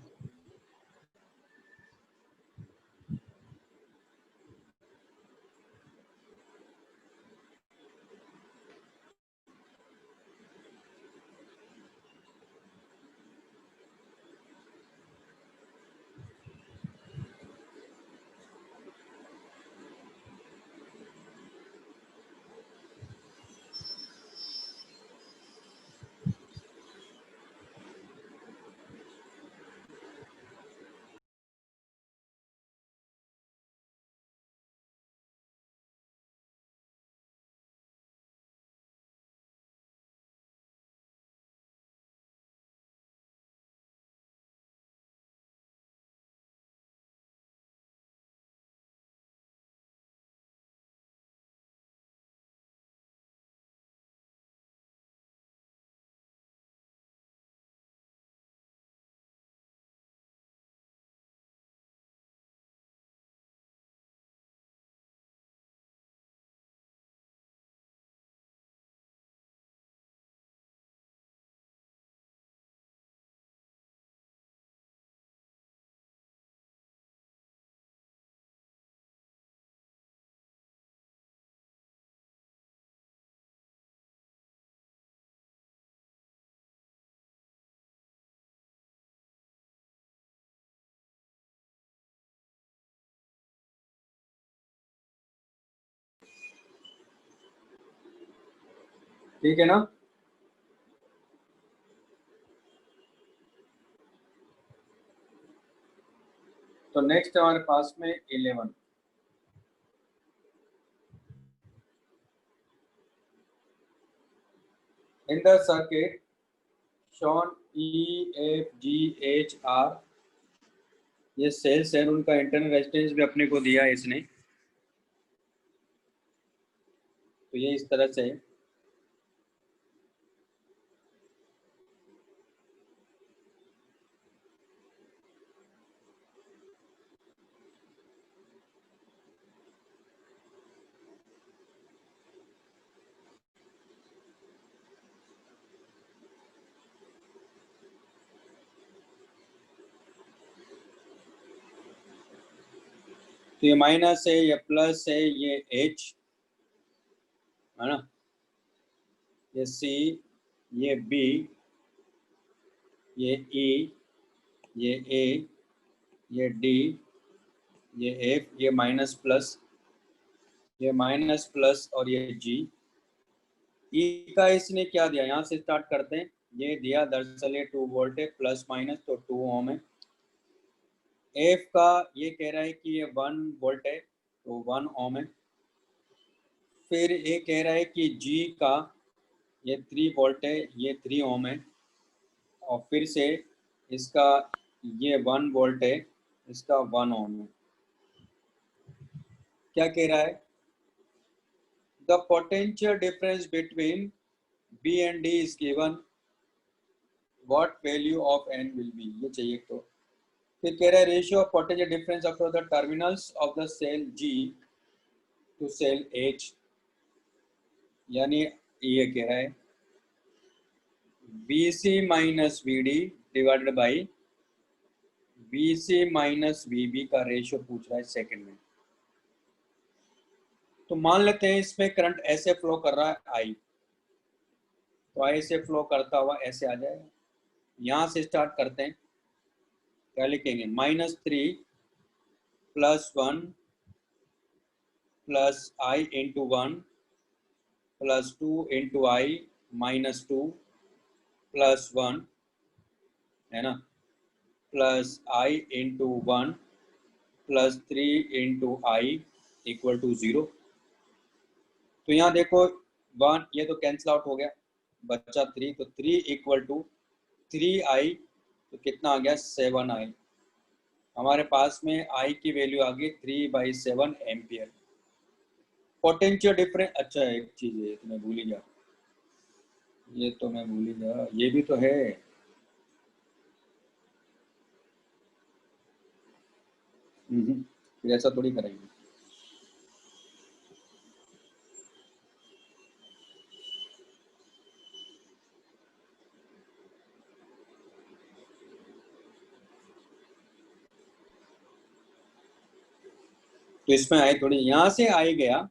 ठीक है ना? तो नेक्स्ट हमारे पास में 11। In the circuit shown EFGHR, ये सेल्स है, उनका इंटरनल रेजिस्टेंस भी अपने को दिया है इसने। तो ये इस तरह से है। तो ये माइनस है, ये प्लस है, ये H है ना, ये C, ये B, ये E, ये A, ये D, ये F, ये माइनस प्लस, ये माइनस प्लस और ये G। E का इसने क्या दिया, यहाँ से स्टार्ट करते हैं। ये दिया दरअसल ये 2 वोल्ट है, प्लस माइनस तो 2 ओम है। F का ये कह रहा है कि ये 1 वोल्ट है, तो 1 ओम है। फिर ये कह रहा है कि G का ये 3 वोल्ट है, ये 3 ओम है। और फिर से इसका ये 1 वोल्ट है, इसका 1 ओम है। क्या कह रहा है? The potential difference between B and D is given, what value of N will be, ये चाहिए। तो फिर कह रहा है ratio of potential difference across the terminals of the cell G to cell H, यानी ये कह रहा है BC minus VD divided by BC minus VB का रेशियो पूछ रहा है सेकंड में। तो मान लेते हैं इसमें करंट ऐसे फ्लो कर रहा है I, तो ऐसे फ्लो करता हुआ ऐसे आ जाएगा। यहाँ से स्टार्ट करते हैं, क्या लिखेंगे? -3 + 1 + I × 1 + 2 × I -2 + 1 है ना, + I × 1 + 3 × I = 0। तो यहाँ देखो 1 ये तो कैंसिल आउट हो गया, बचा 3, तो 3 = 3I, तो कितना आ गया? 7I। हमारे पास में I की वैल्यू आ गई 3/7 एम्पियर। पोटेंशियल डिफरेंस, अच्छा एक चीज है, तो मैं भूल ही गया, ये भी तो है। फिर ऐसा थोड़ी करेंगे। तो इसमें आई थोड़ी यहाँ से आई गया,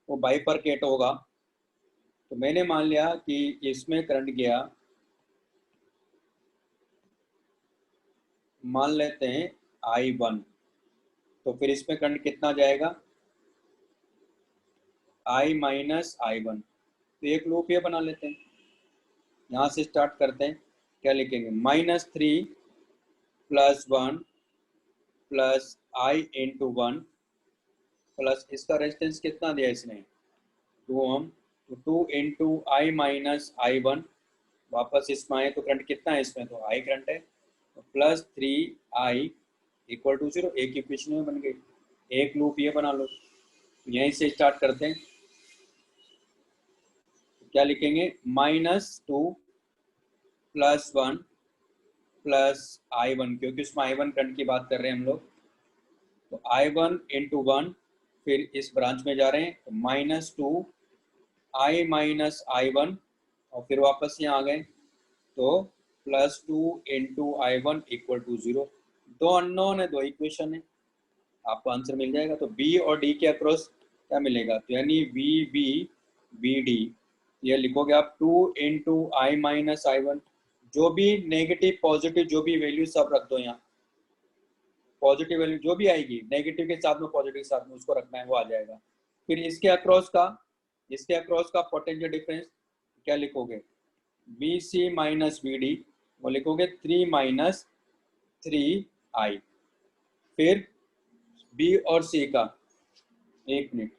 वो बाइफरकेट होगा। तो मैंने मान लिया कि इसमें करंट गया, मान लेते हैं I1, तो फिर इसमें करंट कितना जाएगा, I माइनस I1। तो एक लूप ये बना लेते हैं, यहाँ से स्टार्ट करते हैं। क्या लिखेंगे, -3 + 1 प्लस I इंटू 1 प्लस इसका रेजिस्टेंस कितना दिया इसने, 2 ओम। तो 2 इंटू I माइनस I1, वापस इसमें आए तो करंट कितना है इसमें, तो I करंट है। तो +3I इक्वल टू 0, एक इक्वेशन में बन गई। एक लूप ये बना लो, तो यहीं से स्टार्ट करते हैं। तो क्या लिखेंगे, -2 + 1 प्लस I1, क्योंकि उसमें I1 करंट की बात कर रहे हैं हम लोग। तो I1 इंटू 1, फिर इस ब्रांच में जा रहे हैं, तो -2I माइनस I1, और फिर वापस यहाँ आ गए, तो +2 इंटू I1 इक्वल टू 0। दो अननोन है, दो इक्वेशन है, आपको आंसर मिल जाएगा। तो B और D के अक्रॉस क्या मिलेगा, तो यानी VB BD, ये लिखोगे आप 2 इंटू I माइनस I1। जो भी नेगेटिव पॉजिटिव जो भी वैल्यू सब रख दो यहाँ, पॉजिटिव वैल्यू जो भी आएगी नेगेटिव के साथ में पॉजिटिव के साथ में उसको रखना है, वो आ जाएगा। फिर इसके अक्रॉस का पोटेंशियल डिफरेंस क्या लिखोगे, BC माइनस BD, वो लिखोगे 3 माइनस 3I। फिर B और C का, एक मिनट,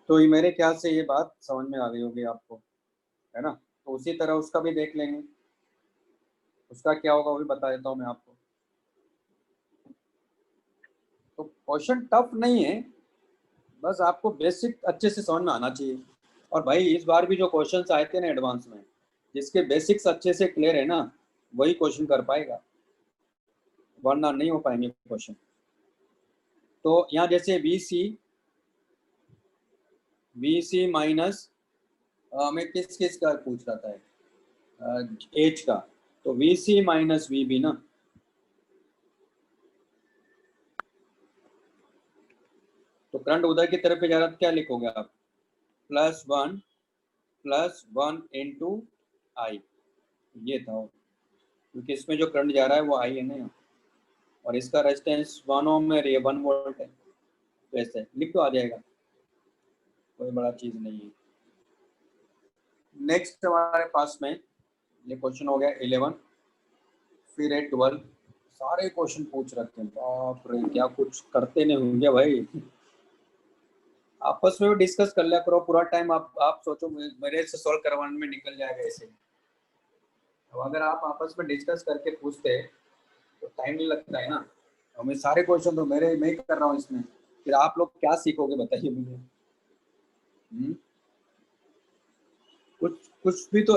तो ये मेरे ख्याल से ये बात समझ में आ गई होगी आपको, है ना। तो उसी तरह उसका भी देख लेंगे, उसका क्या होगा वो भी बता देता हूँ मैं आपको। तो क्वेश्चन टफ नहीं है, बस आपको बेसिक अच्छे से समझ में आना चाहिए। और भाई इस बार भी जो क्वेश्चंस आए थे ना एडवांस में, जिसके बेसिक्स अच्छे से क्लियर है ना, वही क्वेश्चन कर पाएगा, वरना नहीं हो पाएंगे क्वेश्चन। तो यहाँ जैसे VC माइनस, मैं किस किस का पूछ रहा था, एच का, तो VC माइनस VB ना, तो करंट उधर की तरफ पे जा रहा है, क्या लिखोगे आप, +1 इंटू I, ये था, क्योंकि इसमें जो करंट जा रहा है वो I है ना, और इसका रेजिस्टेंस 1 ओम में 1 वोल्ट है, तो ऐसे लिख तो आ जाएगा, कोई बड़ा चीज नहीं है। नेक्स्ट हमारे पास में ये क्वेश्चन हो गया 11, फिर है 12। सारे क्वेश्चन पूछ रखे हैं, बाप रे, क्या कुछ करते नहीं होंगे भाई। आपस में भी डिस्कस कर लिया करो, पूरा टाइम आप सोचो मेरे से सॉल्व करवाने में निकल जाएगा ऐसे। अब अगर आप आपस में डिस्कस करके पूछते तो टाइम नहीं लगता है ना। और मैं सारे क्वेश्चन तो मैं ही कर रहा हूँ इसमें, फिर आप लोग क्या सीखोगे बताइए मुझे। कुछ भी तो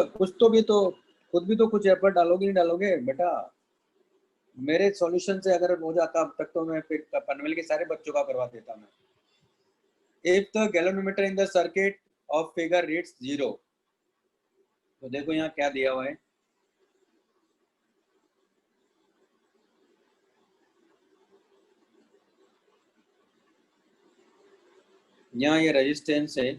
खुद भी तो कुछ एफर्ट डालोगे नहीं डालोगे बेटा। मेरे सॉल्यूशन से अगर हो जाता अब तक तो मैं फिर पनवेल के सारे बच्चों का करवा देता मैं। If the galvanometer in the circuit of figure reads 0, तो देखो यहाँ क्या दिया हुआ है, यहाँ ये रेजिस्टेंस है,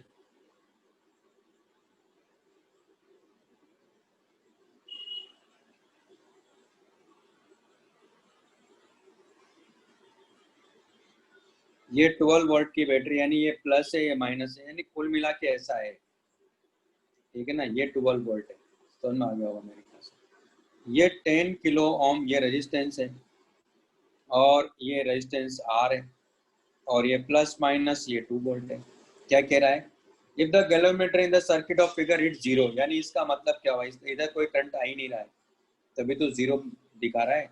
ये 12 वोल्ट की बैटरी, यानी ये प्लस है ये माइनस है, यानी कुल मिला के ऐसा है, ठीक है ना। ये 12 वोल्ट है, समझ में आ गया होगा मेरे ख्याल से। ये 10 किलो ओम ये रेजिस्टेंस है, और ये रेजिस्टेंस आर है, और ये प्लस माइनस ये 2 वोल्ट है। क्या कह रहा है? If the galvanometer in the circuit of figure hit zero, यानी इसका मतलब क्या हुआ, इधर कोई करंट आ ही नहीं रहा है, तभी तो जीरो दिखा रहा है।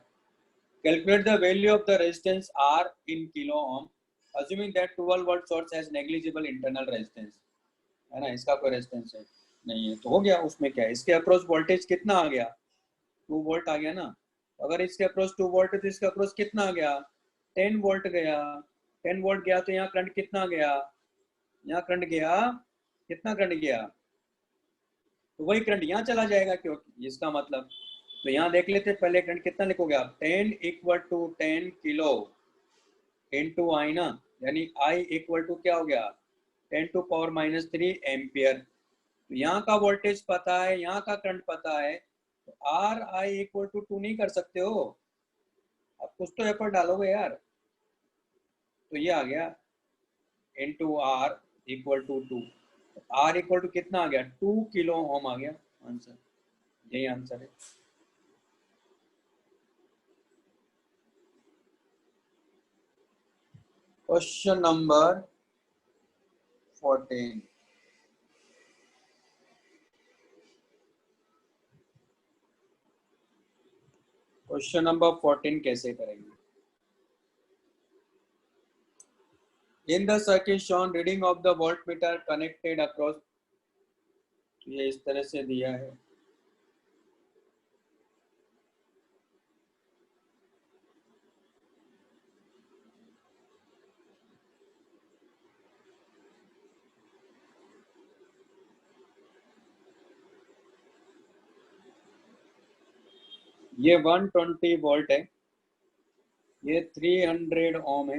Calculate the value of the resistance R in kilo ohm assuming that 12 volt source has negligible internal resistance, है ना, इसका कोई रेजिस्टेंस है नहीं है, तो हो गया। उसमें क्या है, इसके अक्रॉस वोल्टेज कितना आ गया, 2 वोल्ट आ गया ना। अगर इसके अक्रॉस 2 वोल्ट है तो इसके अक्रॉस कितना आ गया, 10 वोल्ट गया। 10 वोल्ट गया तो यहाँ करंट कितना गया, यहाँ करंट गया, कितना करंट गया, तो वही करंट यहाँ चला जाएगा, क्योंकि इसका मतलब, तो यहाँ देख लेते पहले करंट कितना लिखोगे आप, 10 equal to 10 kilo into I ना, यानी आई इक्वल टू क्या हो गया, 10 टू पावर माइनस 3 एम्पियर। तो यहाँ का वोल्टेज पता है, यहाँ का करंट पता है, तो आर आई इक्वल टू 2 नहीं कर सकते हो आप, कुछ तो एफर्ट डालोगे यार। तो ये आ गया into R equal to 2, R equal to कितना आ गया, 2 किलो ओम आ गया आंसर, यही आंसर है। क्वेश्चन नंबर 14, क्वेश्चन नंबर 14 कैसे करेंगे। इन the circuit shown reading of the voltmeter connected across, ये इस तरह से दिया है, ये 120 वोल्ट है, ये 300 ओम है,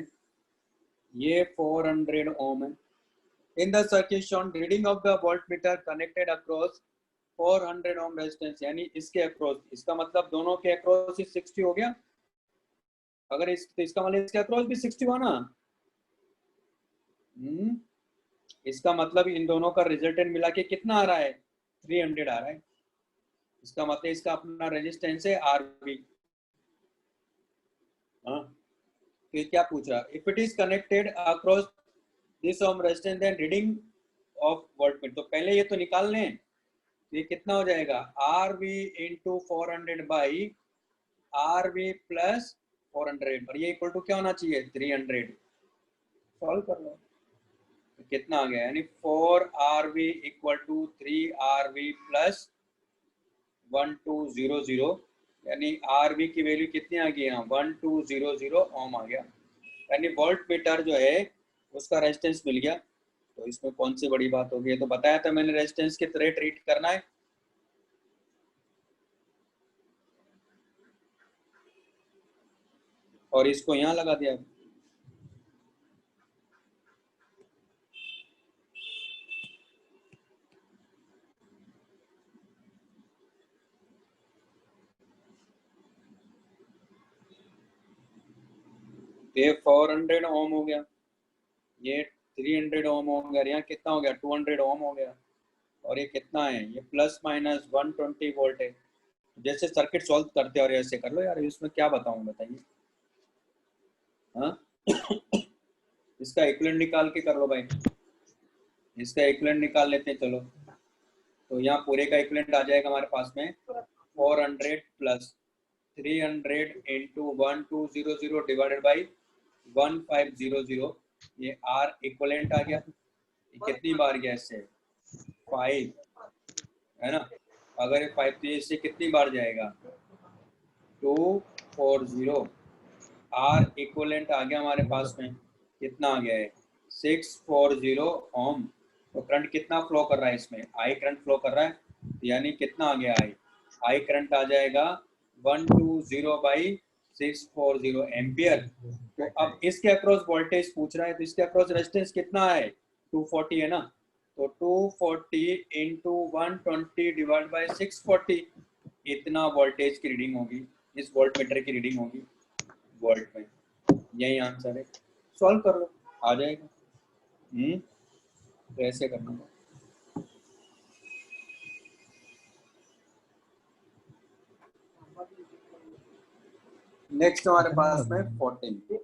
ये 400 ओम है। इन the circuit shown reading of the voltmeter connected across 400 ohm resistance, यानी इसके अक्रॉस, इसका मतलब दोनों के अक्रॉस 60 हो गया। अगर तो इसका मतलब इसके अक्रॉस भी 60 हुआ ना, इसका मतलब इन दोनों का रिजल्टेंट मिला के कितना आ रहा है, 300 आ रहा है। इसका मतलब इसका अपना रेजिस्टेंस है आरबी। हाँ, तो क्या पूछा, if it is connected across this ohm resistance then reading of voltmeter, तो पहले ये तो निकाल लें, तो ये कितना हो जाएगा, R V into 400 by R V plus 400, और ये इक्वल टू क्या होना चाहिए, 300। सॉल्व कर लो, तो कितना आ गया, यानी 4RV equal to 3RV plus 1200, यानी RV की वैल्यू कितनी आ गई यहाँ, 1200 ओम आ गया, यानी वोल्ट मीटर जो है उसका रेजिस्टेंस मिल गया। तो इसमें कौन सी बड़ी बात होगी, तो बताया था मैंने रेजिस्टेंस की तरह ट्रीट करना है। और इसको यहाँ लगा दिया, ये 400 ओम हो गया, ये 300 ओम हो गया, यहाँ कितना हो गया, 200 ओम हो गया, और ये कितना है, ये प्लस माइनस 120 वोल्ट है। जैसे सर्किट सॉल्व करते और ऐसे कर लो यार, इसमें क्या बताऊं बताइए। हाँ इसका इक्विवेलेंट निकाल के कर लो भाई, इसका इक्विवेलेंट निकाल लेते हैं चलो। तो यहाँ पूरे का इक्विवेलेंट आ जाएगा हमारे पास में 400 प्लस 300 इंटू 1200 डिवाइडेड बाई 1500, ये आर इक्विवेलेंट आ गया। ये कितनी बार गया इससे, 5 है ना, अगर ये 5 तो इससे कितनी बार जाएगा, 240। आर इक्विवेलेंट आ गया हमारे पास में, कितना आ गया है, 640 ओम। तो करंट कितना फ्लो कर रहा है इसमें, आई करंट फ्लो कर रहा है, यानी कितना आ गया, आई करंट आ जाएगा 120 बाई 640 एम्पियर। तो अब इसके अक्रॉस वोल्टेज पूछ रहा है, तो इसके अक्रॉस रेजिस्टेंस कितना है, 240 है ना, तो 240 इंटू 120 डिवाइड बाय 640, इतना वोल्टेज की रीडिंग होगी, इस वोल्ट मीटर की रीडिंग होगी वोल्ट में। यही आंसर है, सॉल्व कर लो आ जाएगा। तो ऐसे करना है। नेक्स्ट हमारे पास में 14,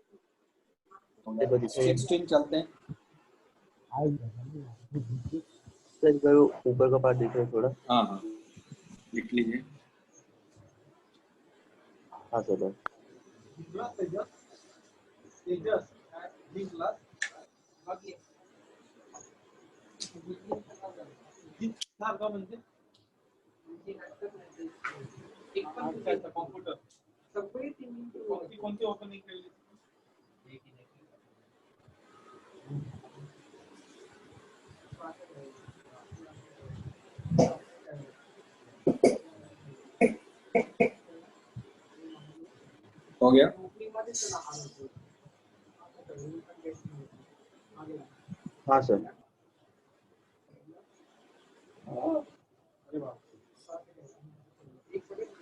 16 चलते हैं। सर एक बार वो ऊपर का पार्ट दिख रहा है थोड़ा। हाँ हाँ लिख लीजिए। हाँ सर। हो गया। हाँ सर।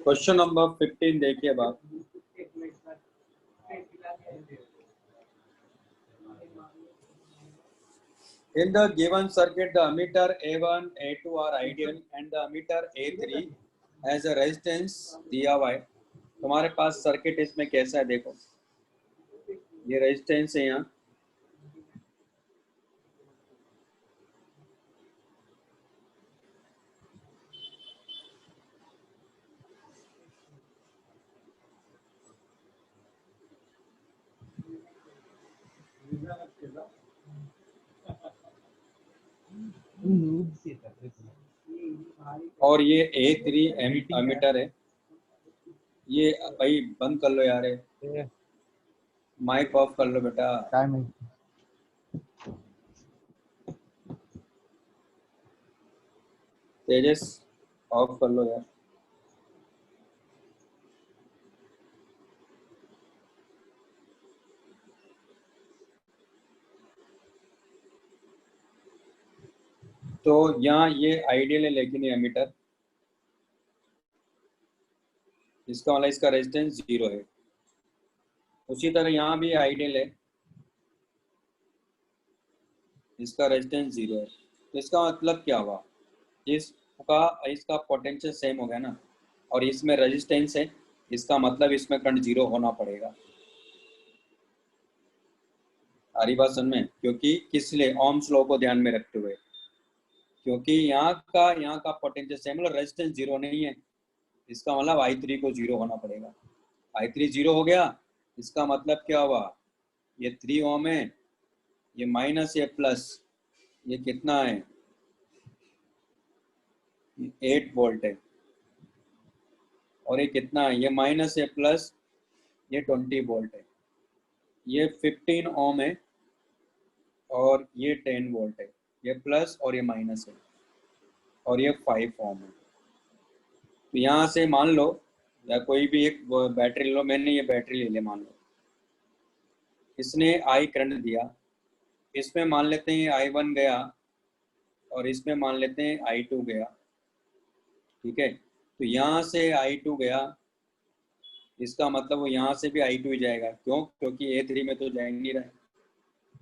क्वेश्चन नंबर 15 देखिए बात। In the given circuit, the emitter A1, A2 are ideal and the emitter A3 has a resistance दिया हुआ है। तुम्हारे पास सर्किट इसमें कैसा है देखो, ये रेजिस्टेंस है यहाँ, और ये A3 एमीटर है। ये भाई बंद कर लो यार, माइक ऑफ कर लो बेटा। तेजस ऑफ कर लो यार। तो यहाँ ये आइडियल है लेकिन ये एमीटर, इसका मतलब इसका रेजिस्टेंस 0 है। उसी तरह यहाँ भी आइडियल है, इसका रेजिस्टेंस 0 है। तो इसका मतलब क्या हुआ, इसका पोटेंशियल सेम हो गया ना, और इसमें रेजिस्टेंस है, इसका मतलब इसमें करंट 0 होना पड़ेगा। सारी बात समझ में, क्योंकि किस लिए, ओम्स लॉ को ध्यान में रखते हुए, क्योंकि यहाँ का पोटेंशियल सेम, मतलब रेजिस्टेंस 0 नहीं है, इसका मतलब I3 को 0 होना पड़ेगा। I3 0 हो गया, इसका मतलब क्या हुआ, ये 3 ओम है, ये माइनस, ये प्लस, ये कितना है, 8 वोल्ट है, और ये कितना है, ये माइनस, ये प्लस, ये 20 वोल्ट है, ये 15 ओम है, और ये 10 वोल्ट है, ये प्लस और ये माइनस है, और ये 5 ओम है। तो यहाँ से मान लो, या कोई भी एक बैटरी लो, मैंने ये बैटरी ले मान लो, इसने I करंट दिया, इसमें मान लेते हैं I1 गया, और इसमें मान लेते हैं I2 गया, ठीक है। तो यहाँ से I2 गया, इसका मतलब वो यहाँ से भी I2 ही जाएगा, क्यों, क्योंकि A3 में तो जा नहीं रहा है,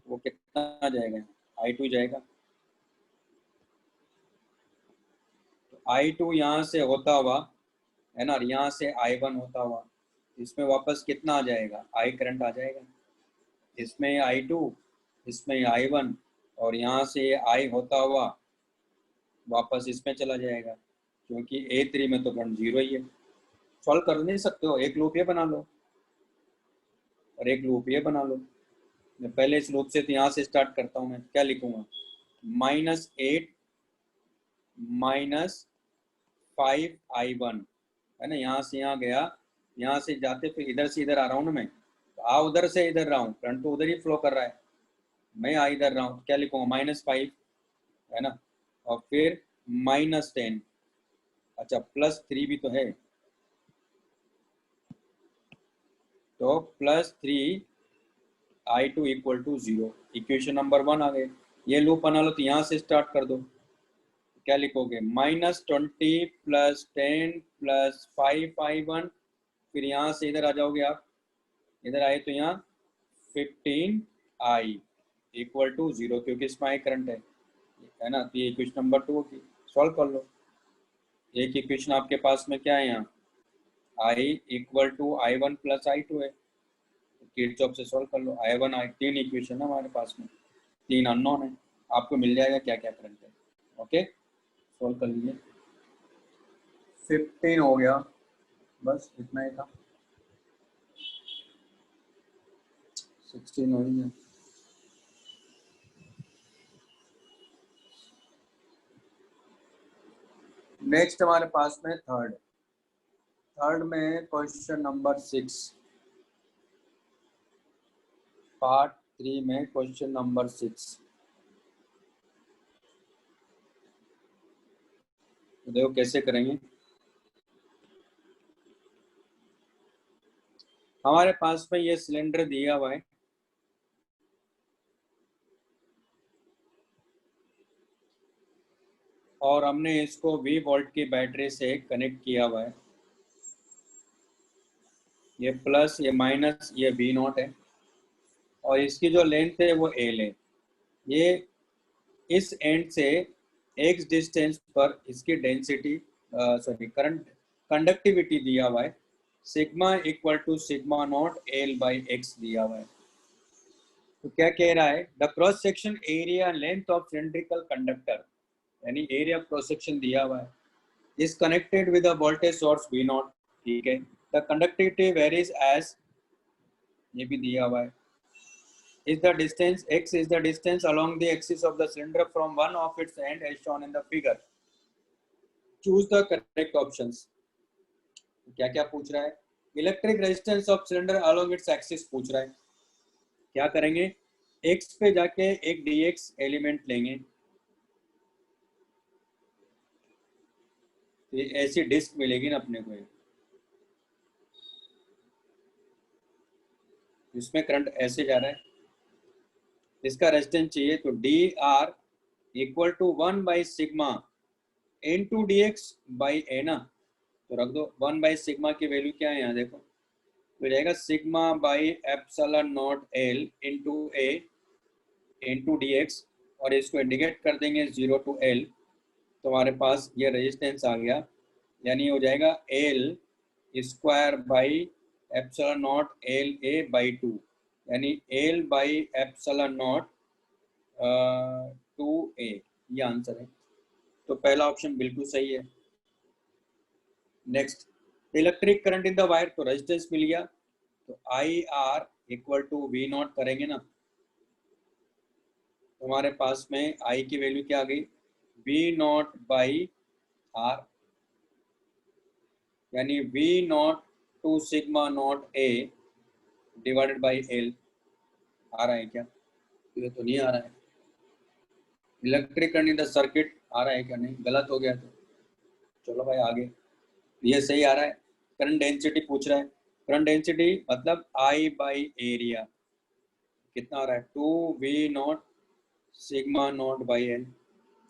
वो कितना जाएगा, I2 जाएगा। तो I2 यहाँ से होता हुआ है ना, यहाँ से I1 होता हुआ, इसमें वापस कितना आ जाएगा, I करंट आ जाएगा, इसमें I2, इसमें I1, और यहाँ से I होता हुआ वापस इसमें चला जाएगा, क्योंकि A3 में तो करंट 0 ही है। सॉल्व कर नहीं सकते हो, एक लूप ये बना लो और एक लूप ये बना लो। मैं पहले इस लूप से तो यहाँ से स्टार्ट करता हूँ, मैं क्या लिखूंगा, -8 -5I1 है ना, यहाँ से यहाँ गया, यहाँ से जाते फिर इधर से इधर आ रहा हूँ ना मैं, तो आ उधर से इधर रहा हूँ, करंट तो उधर ही फ्लो कर रहा है, मैं आ इधर रहा हूँ, क्या लिखूंगा, -5 है ना, और फिर -10, अच्छा +3 भी तो है, तो +3I2 = 0, इक्वेशन नंबर 1 आ गए। ये लूप बना लो तो यहाँ से स्टार्ट कर दो। क्या लिखोगे? -20 + 10 + 5i1, फिर यहाँ से इधर आ जाओगे आप, इधर आए तो यहाँ 15i = 0, क्योंकि इसमें आई करंट है ना। तो ये इक्वेशन नंबर 2 होगी, सॉल्व कर लो। एक इक्वेशन आपके पास में क्या है यहाँ, i = i1 + i2 है, किरचॉफ से सॉल्व कर लो। i1 i, 3 इक्वेशन है हमारे पास में, 3 अननोन है, आपको मिल जाएगा क्या क्या करंट है। ओके, सॉल्व कर लीजिए। 15 हो गया, बस इतना ही था। 16 हो ही है। नेक्स्ट हमारे पास में थर्ड में क्वेश्चन नंबर 6, पार्ट 3 में क्वेश्चन नंबर 6। तो देखो कैसे करेंगे। हमारे पास में ये सिलेंडर दिया हुआ है, और हमने इसको V वोल्ट की बैटरी से कनेक्ट किया हुआ है। ये प्लस, ये माइनस, ये V0 है, और इसकी जो लेंथ है वो L है। ये इस एंड से x डिस्टेंस पर इसकी डेंसिटी करंट कंडक्टिविटी दिया हुआ है, सिग्मा = σ0 L/x दिया हुआ है। तो क्या कह रहा है, the cross section area length of cylindrical conductor, यानी एरिया क्रॉस सेक्शन दिया हुआ है, is connected with a voltage source V0, ठीक है। द कंडक्टिविटी वेरीज एज, ये भी दिया हुआ है, is the distance, x is the distance along the axis of the cylinder from one of its end as shown in the figure. Choose the correct options. क्या क्या पूछ रहा है? Electric resistance of cylinder along its axis पूछ रहा है। क्या करेंगे, x पे जाके एक dx एलिमेंट लेंगे, तो ये ऐसी डिस्क मिलेगी ना अपने को, इसमें करंट ऐसे जा रहा है, इसका रेजिस्टेंस चाहिए, तो dr = 1/σ into dx/a ना, तो रख दो 1/σ की वैल्यू क्या है यहाँ देखो, तो जाएगा σ/ε0 L into a into dx, और इसको इंडिकेट कर देंगे 0 to L, तो हमारे पास ये रेजिस्टेंस आ गया, यानी हो जाएगा L² /ε0 LA/2, यानी L/ε0 2a, ये आंसर है। तो पहला ऑप्शन बिल्कुल सही है। Next, electric current in the wire, तो रेजिस्टेंस मिल गया, तो IR = V0 करेंगे ना, तो हमारे पास में I की वैल्यू क्या आ गई, V0/R, यानी V0 to σ0 A /L। आ रहा है क्या? ये तो नहीं आ रहा है। Electric current in the circuit आ रहा है क्या? नहीं, गलत हो गया। तो चलो भाई आगे, ये सही आ रहा है। करंट डेंसिटी पूछ रहा है, करंट डेंसिटी मतलब I/एरिया कितना आ रहा है, 2V0 σ0/L,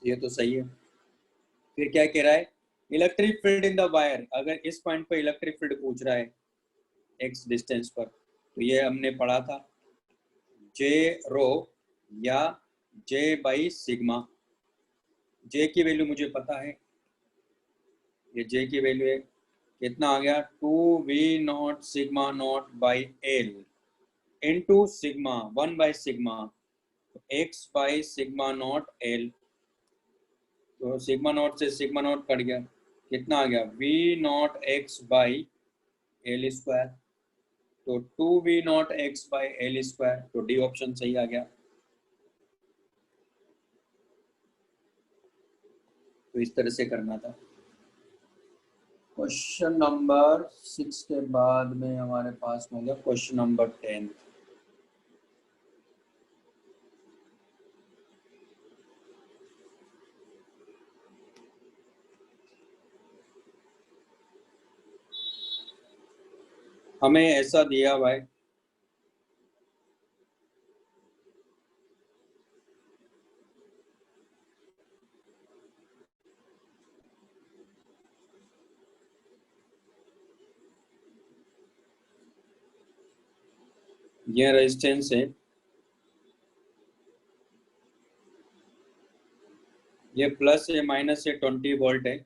ये तो सही है। फिर क्या कह रहा है, electric field in the wire, अगर इस पॉइंट पर इलेक्ट्रिक फील्ड पूछ रहा है x डिस्टेंस पर, तो ये हमने पढ़ा था J ρ या J/σ। J की वैल्यू मुझे पता है, ये J की वैल्यू है, कितना आ गया, 2V0 σ0/L into sigma 1/σ, x/σ0 L, तो σ0 से σ0 कट गया, कितना आ गया, V0 x/L², तो 2V0 x/L², तो डी ऑप्शन सही आ गया। तो इस तरह से करना था। क्वेश्चन नंबर 6 के बाद में हमारे पास में होगा क्वेश्चन नंबर 10। हमें ऐसा दिया हुआ है, ये रेजिस्टेंस है, ये प्लस है माइनस है 20 वोल्ट है,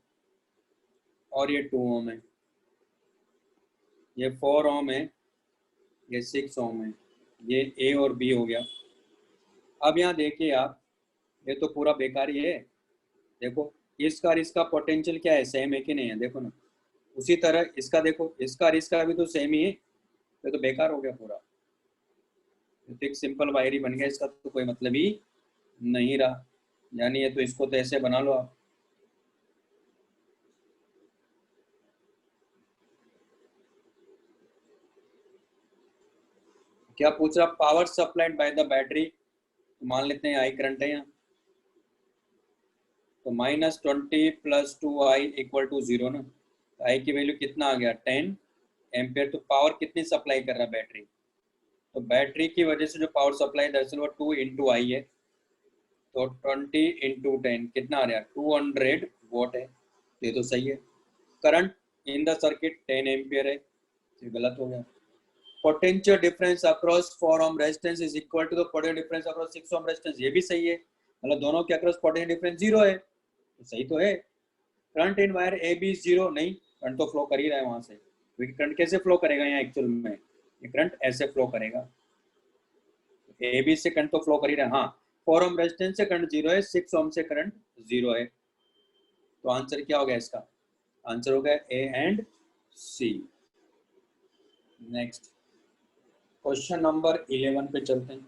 और ये 2 ओम है, ये 4 ओम है, ये 6 ओम है। ये ए और बी हो गया। अब यहाँ देखिए आप, ये तो पूरा बेकार ही है। देखो इसका और इसका पोटेंशियल क्या है, सेम है कि नहीं है, देखो ना। उसी तरह इसका देखो, इसका और इसका भी तो सेम ही है, ये तो बेकार हो गया पूरा। तो एक सिंपल वायर ही बन गया, इसका तो कोई मतलब ही नहीं रहा। यानी ये तो इसको तो ऐसे बना लो आप। क्या पूछ रहा, power supplied by the battery, तो मान लेते हैं आई करंट है यहाँ, तो -20 + 2i = 0 ना। तो आई की वैल्यू कितना आ गया, 10 एम्पियर। तो पावर कितनी सप्लाई कर रहा बैटरी, तो बैटरी की वजह से जो पावर सप्लाई दरअसल वो 2 × I है। तो 20 × 10 कितना आ रहा है, 200 वोट है। ये तो सही है। Current in the circuit 10 ampere है, ये गलत हो गया। Potential difference across 4 ohm resistance is equal to the potential difference across 6 ohm resistance, ये भी सही है। मतलब दोनों के अक्रॉस पोटेंशियल डिफरेंस 0 है, तो सही तो है। Current in wire A B 0 नहीं, करंट तो फ्लो कर ही रहा है वहां से, क्योंकि करंट कैसे फ्लो करेगा यहाँ एक्चुअल में, ये करंट ऐसे फ्लो करेगा, ए बी से करंट तो फ्लो कर ही रहा है। हाँ, 4 ओम रेजिस्टेंस से करंट 0 है, 6 ओम से करंट 0 है। तो आंसर क्या हो गया इसका, आंसर हो गया A and C. Next question number 11 पे चलते हैं।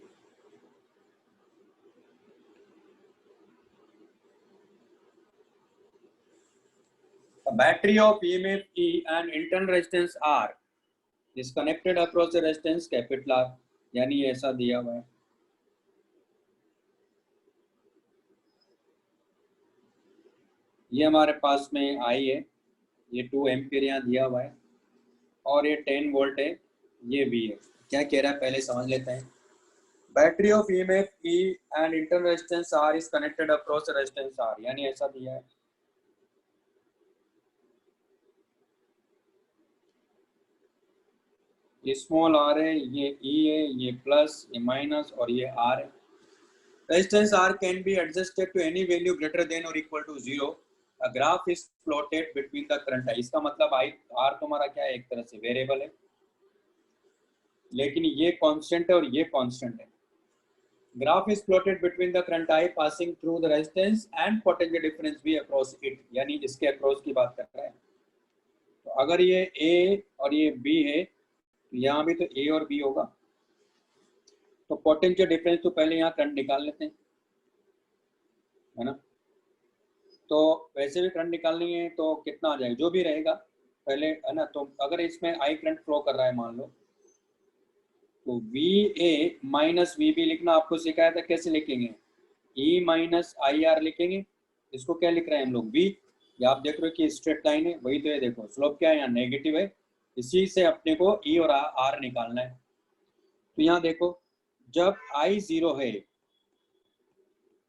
A battery of EMF E and internal resistance R is connected across the resistance capital R, यानी ऐसा दिया हुआ है। ये हमारे पास में आई है, ये 2 एम्पियर यहाँ दिया हुआ है, और ये 10 वोल्ट है, ये भी है। क्या कह रहा है पहले समझ लेते हैं। Battery of EMF E and internal resistance R is connected across the resistance R, यानी ऐसा दिया है। ये स्मॉल r है, ये E है, ये प्लस, ये माइनस, और ये R है। Resistance R can be adjusted to any value greater than or equal to 0. A graph is plotted between the current I. इसका मतलब I R तुम्हारा क्या है, एक तरह से वेरिएबल है, लेकिन ये कांस्टेंट है और ये कांस्टेंट है। Graph is plotted between the current I passing through the resistance and potential difference भी अक्रॉस इट, यानी इसके अक्रॉस की बात कर रहा है। तो अगर ये A और ये B है, तो यहाँ भी तो A और B होगा। तो पोटेंशियल डिफरेंस तो पहले यहाँ करंट निकाल लेते हैं, है ना। तो वैसे भी करंट निकालनी है तो कितना आ जाएगा, जो भी रहेगा पहले, है ना। तो अगर इसमें आई करंट फ्लो कर रहा है मान लो, तो VA माइनस VB लिखना आपको सिखाया था, कैसे लिखेंगे, E माइनस IR लिखेंगे। इसको क्या लिख रहे हैं हम लोग, V। ये आप देख रहे हो कि स्ट्रेट लाइन है, वही तो है। देखो स्लोप क्या है यहाँ, नेगेटिव है, इसी से अपने को E और R निकालना है। तो यहाँ देखो, जब I 0 है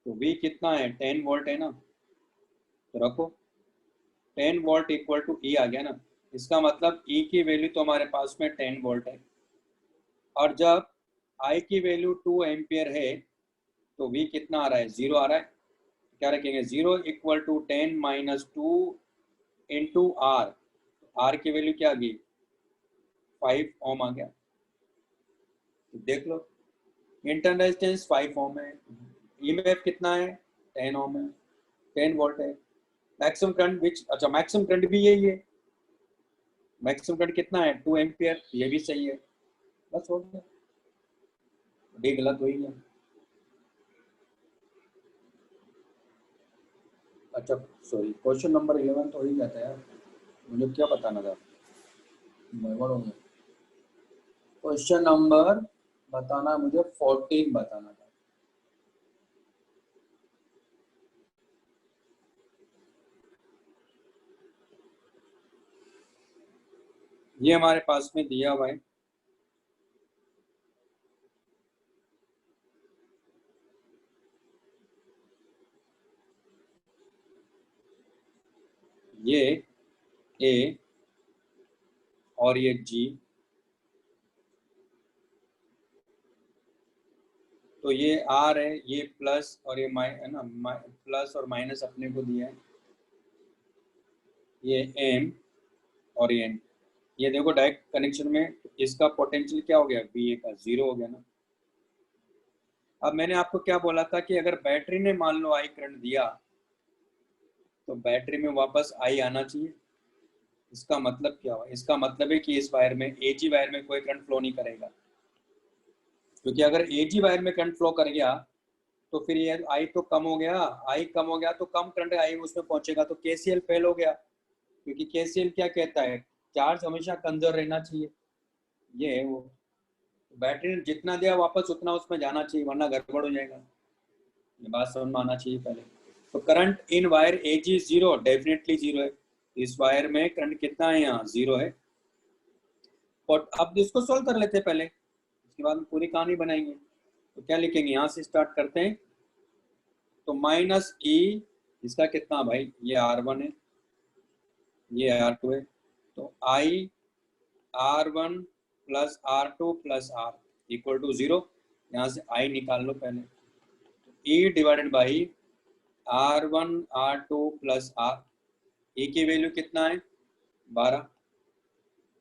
तो V कितना है, 10 वोल्ट है ना। तो रखो 10 वोल्ट इक्वल टू E आ गया ना। इसका मतलब E की वैल्यू तो हमारे पास में 10 वोल्ट है, और जब I की वैल्यू 2 एम्पियर है तो V कितना आ रहा है, 0 आ रहा है। क्या रखेंगे, 0 equal to 10 minus 2 into R। R की वैल्यू क्या आ गई, 5 ओम आ गया। तो देख लो, इंटरनल रेजिस्टेंस 5 ओम है, EMF कितना है, 10 ओम है, 10 वोल्ट है। मैक्सिमम करंट विच, अच्छा मैक्सिमम करंट भी यही है, मैक्सिमम करंट कितना है, 2 एम्पियर, ये भी सही है। बस हो गया, डी गलत हो ही गया। अच्छा सॉरी, क्वेश्चन नंबर 11 तो हो ही जाता है यार, मुझे क्या बताना था, गड़बड़ हो गया। क्वेश्चन नंबर बताना मुझे 14 बताना था। ये हमारे पास में दिया हुआ है, ये A और ये G, तो ये R है, ये प्लस और ये है ना, प्लस और माइनस अपने को दिया है, ये M और ये N। ये देखो डायरेक्ट कनेक्शन में इसका पोटेंशियल क्या हो गया, VA का 0 हो गया ना। अब मैंने आपको क्या बोला था कि अगर बैटरी ने मान लो I करंट दिया तो बैटरी में वापस I आना चाहिए। इसका मतलब क्या हुआ, इसका मतलब है कि इस वायर में, AG वायर में कोई करंट फ्लो नहीं करेगा, क्योंकि अगर AG वायर में करंट फ्लो कर गया तो फिर ये I तो कम हो गया, I कम हो गया तो कम करंट I उसमें पहुंचेगा, तो KCL फेल हो गया, क्योंकि KCL क्या कहता है, चार्ज हमेशा कंजर्व रहना चाहिए। ये है वो, बैटरी ने जितना दिया वापस उतना उसमें जाना चाहिए, वरना गड़बड़ हो जाएगा। ये बात समझ में आना चाहिए पहले। तो current in wire AG 0, definitely 0 है। इस वायर में करंट कितना है, यहाँ 0 है। और अब इसको सोल्व कर लेते हैं पहले, इसके बाद पूरी कहानी बनाएंगे। तो क्या लिखेंगे, यहाँ से स्टार्ट करते हैं। तो माइनस E, इसका कितना भाई, ये R1 है, ये R2 है, तो I R1 plus R2 plus R equal to 0। यहाँ से I निकाल लो पहले, E divided by R1 R2 plus R। E की वैल्यू कितना है, 12,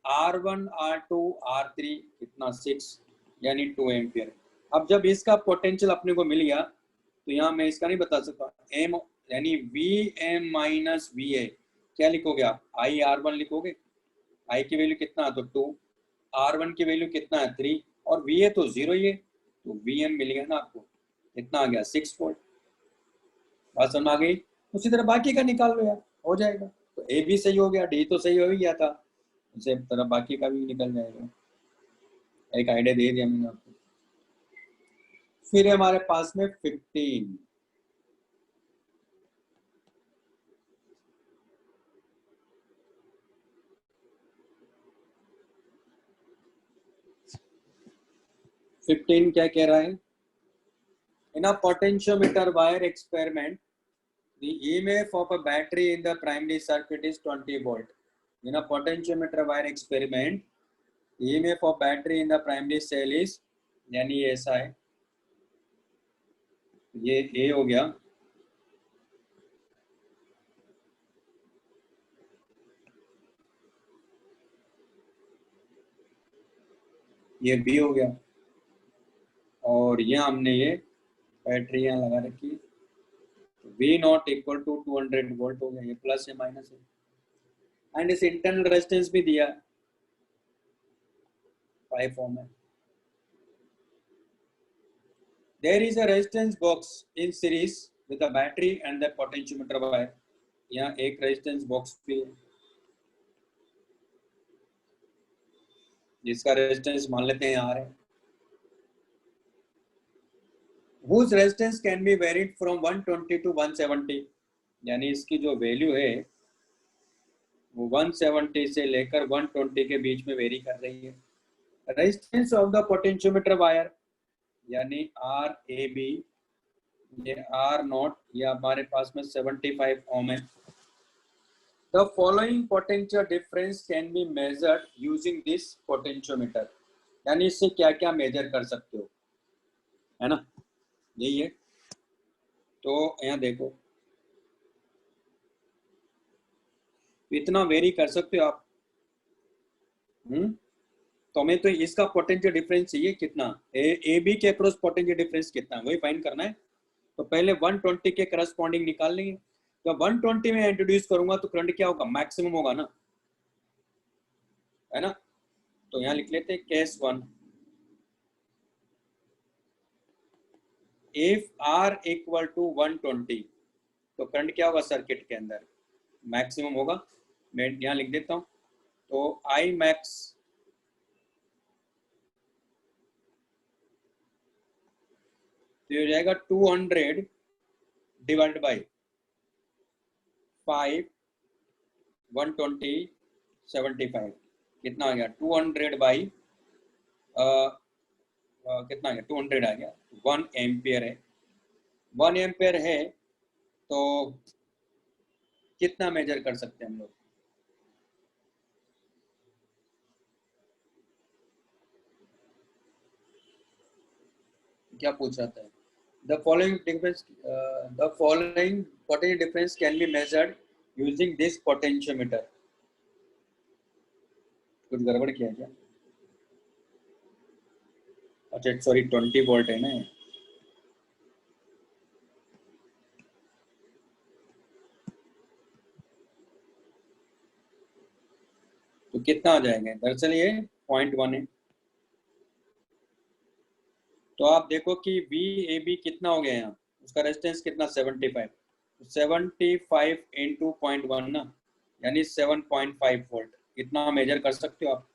R1 R2 R3 कितना, 6, यानी 2 एम्पियर। अब जब इसका पोटेंशियल अपने को मिल गया तो यहाँ मैं इसका नहीं बता सकता, M यानी VM माइनस VA, क्या लिखोगे आप, I R1 लिखोगे, I की वैल्यू कितना है तो 2, R1 की वैल्यू कितना है 3, और VA तो 0 ही है, तो VM मिल गया ना आपको, कितना आ गया 6 वोल्ट। बात समझ आ गई। उसी तरह बाकी का निकाल लो यार, हो जाएगा। तो A भी सही हो गया, D तो सही हो ही गया था, उसे तरह बाकी का भी निकल जाएगा। एक आइडिया दे दिया मैंने आपको। फिर है हमारे पास में 15, क्या कह रहा है, in a potentiometer wire experiment the EMF of a battery in the primary circuit is 20 volt. In a potentiometer wire experiment, EMF of battery in the primary cell is, यानी ये ऐसा है, ये A हो गया, ये B हो गया, और यहाँ हमने ये बैटरी यहाँ लगा रखी, V not equal to 200 volt हो गया, ये प्लस है माइनस है, एंड इस इंटरनल रेजिस्टेंस भी दिया 5 ओम है। There is a resistance box in series with a battery and the potentiometer wire. यहाँ एक रेजिस्टेंस बॉक्स भी है, जिसका रेजिस्टेंस मान लेते हैं R है, whose resistance can be varied from 120 to 170, यानी इसकी जो वैल्यू है वो 170 से लेकर 120 के बीच में वेरी कर रही है। Resistance of the potentiometer wire यानी RAB, ये R नॉट, ये हमारे पास में 75 ओम है। The following potential difference can be measured using this potentiometer, यानी इससे क्या क्या मेजर कर सकते हो, है ना, यही है। तो यहाँ देखो, इतना वेरी कर सकते हो आप। तो हमें तो इसका पोटेंशियल डिफरेंस चाहिए कितना, AB के अक्रॉस पोटेंशियल डिफरेंस कितना, वही फाइंड करना है। तो पहले 120 के करस्पॉन्डिंग निकाल लेंगे। जब 120 में इंट्रोड्यूस करूंगा तो करंट क्या होगा, मैक्सिमम होगा ना, है ना। तो यहाँ लिख लेते हैं केस 1, इफ R इक्वल टू 120, तो करंट क्या होगा सर्किट के अंदर, मैक्सिमम होगा। मैं यहाँ लिख देता हूँ, तो I मैक्स तो हो जाएगा 200 डिवाइड बाई 5, 120, 75, कितना आ गया 200 बाई कितना आ गया 200 आ गया, 1 एम्पियर है। 1 एम्पियर है तो कितना मेजर कर सकते हैं हम लोग, क्या पूछ रहा था? The following difference the following potential difference can be measured using this potentiometer. कुछ गड़बड़ किया क्या? अच्छा सॉरी 20 वोल्ट है ना। तो कितना आ जाएगा? दरअसल ये 0.1 है। तो आप देखो कि वी ए बी कितना हो गया यहाँ, उसका रेजिस्टेंस कितना 75, 75 इंटू 0.1 ना, यानी 7.5 वोल्ट। इतना मेजर कर सकते हो आप।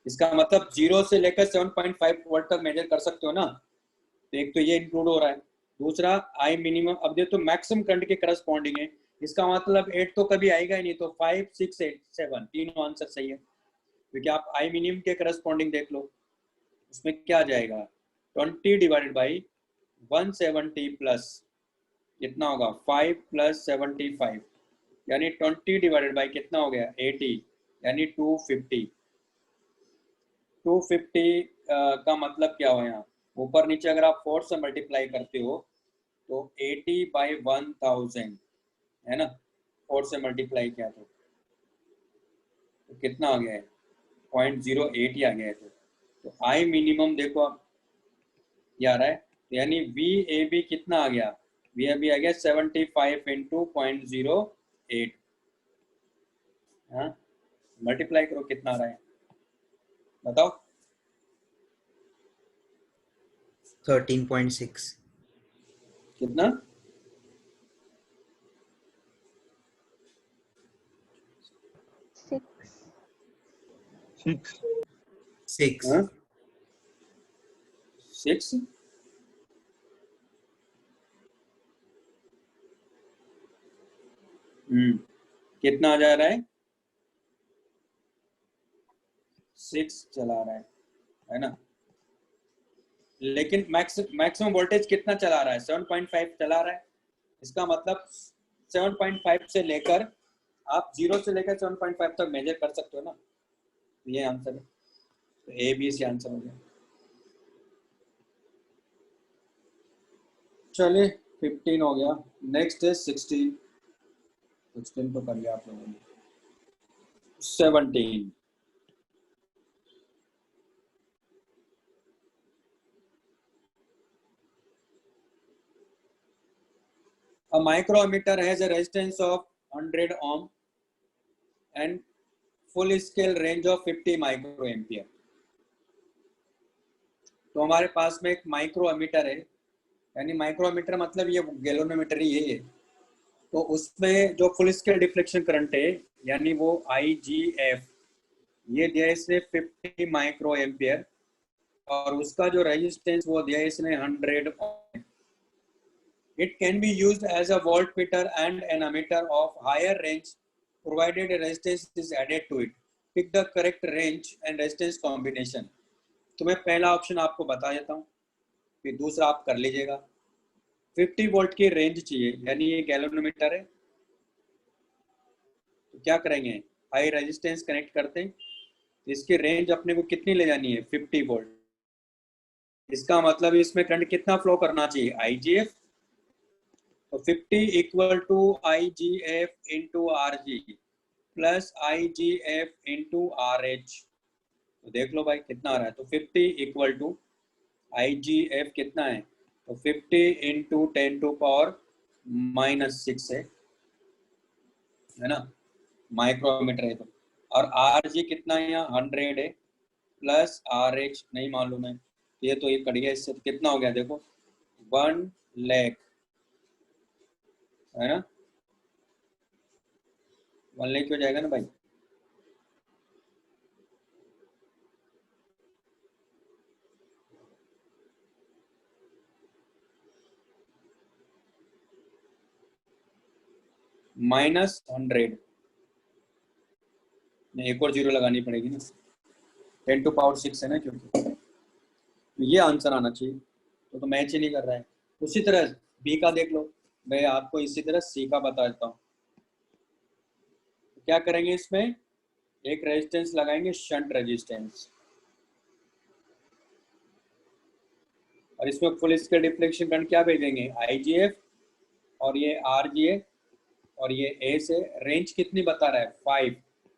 इसका मतलब 0 से लेकर 7.5 वोल्ट तक मेजर कर सकते हो ना। तो एक तो ये इंक्लूड हो रहा है। दूसरा आई मिनिमम, अब देखो तो मैक्सिमम करंट के करस्पॉन्डिंग है। इसका मतलब 8 तो कभी आएगा ही नहीं, तो 5 6 8 7 तीनों आंसर सही है। क्योंकि आप आई मिनिमम के करस्पॉन्डिंग देख लो, उसमें क्या आ जाएगा 20 डिवाइडेड बाई 170 प्लस कितना होगा 5 प्लस 75, यानी 20 डिवाइडेड बाई कितना हो गया 80, यानी 250। 250 का मतलब क्या हुआ यहाँ, ऊपर नीचे अगर आप 4 से मल्टीप्लाई करते हो तो 80 बाई 1000 है ना, 4 से मल्टीप्लाई किया तो कितना आ गया है 0.08 ही आ गया है। तो आई मिनिमम देखो आप ये आ रहा है, यानी वी ए बी कितना आ गया, वी ए बी आ गया 75 इंटू 0.08। हाँ मल्टीप्लाई करो कितना आ रहा है बताओ। 13.6। कितना? 6 6। हाँ 6। कितना आ जा रहा है 6 चला रहा है ना। लेकिन मैक्सिमम वोल्टेज कितना चला रहा है 7.5 चला रहा है। इसका मतलब 7.5 से लेकर आप 0 से लेकर 7.5 तक मेजर कर सकते हो ना। ये आंसर है, तो ए बी सी आंसर हो गया। चलिए 15 हो गया, नेक्स्ट है 16। 16 तो कर लिया आप लोगों ने। 17 A micrometer has a resistance of 100 ohm and full scale range of 50 microampere। तो हमारे पास में एक माइक्रोमीटर है, यानी माइक्रोमीटर मतलब ये गैलोनोमीटर ही है। तो उसमें जो फुल स्केल डिफ्लेक्शन करंट है यानी वो IGF, ये दिया इसने 50 माइक्रो एम्पियर, और उसका जो रेजिस्टेंस वो दिया इसने 100 ओम। It can be used as a voltmeter and an ammeter of higher range provided a resistance is added to it. Pick the correct range and resistance combination। तो मैं पहला ऑप्शन आपको बता देता हूँ, फिर दूसरा आप कर लीजिएगा। 50 वोल्ट की रेंज चाहिए, यानी ये गैलोनोमीटर है। तो क्या करेंगे, हाई रेजिस्टेंस कनेक्ट करते हैं, इसकी रेंज अपने को कितनी ले जानी है 50 वोल्ट। इसका मतलब इसमें करंट कितना फ्लो करना चाहिए IGF, तो 50 equal to IGF into RG plus IGF into RH। तो देख लो भाई कितना आ रहा है, तो 50 इक्वल टू IGF कितना है, तो 50 इंटू 10⁻⁻6 है ना, माइक्रोमीटर है तो। और RG कितना है यहाँ 100 है, प्लस RH नहीं मालूम है, ये तो ये कट गया इससे, तो कितना हो गया देखो 1 लाख है ना, 1 लाख हो जाएगा ना भाई। -100 एक और जीरो लगानी पड़ेगी ना, 10⁻6 है ना, क्योंकि तो ये आंसर आना चाहिए। तो मैच ही नहीं कर रहा है। उसी तरह बी का देख लो, मैं आपको इसी तरह सी का बता देता हूँ। तो क्या करेंगे, इसमें एक रेजिस्टेंस लगाएंगे शंट रेजिस्टेंस, और इसमें फुल स्केल डिफ्लेक्शन करंट क्या भेजेंगे, IGF, और ये RGA, और ये A से रेंज कितनी बता रहा है 5,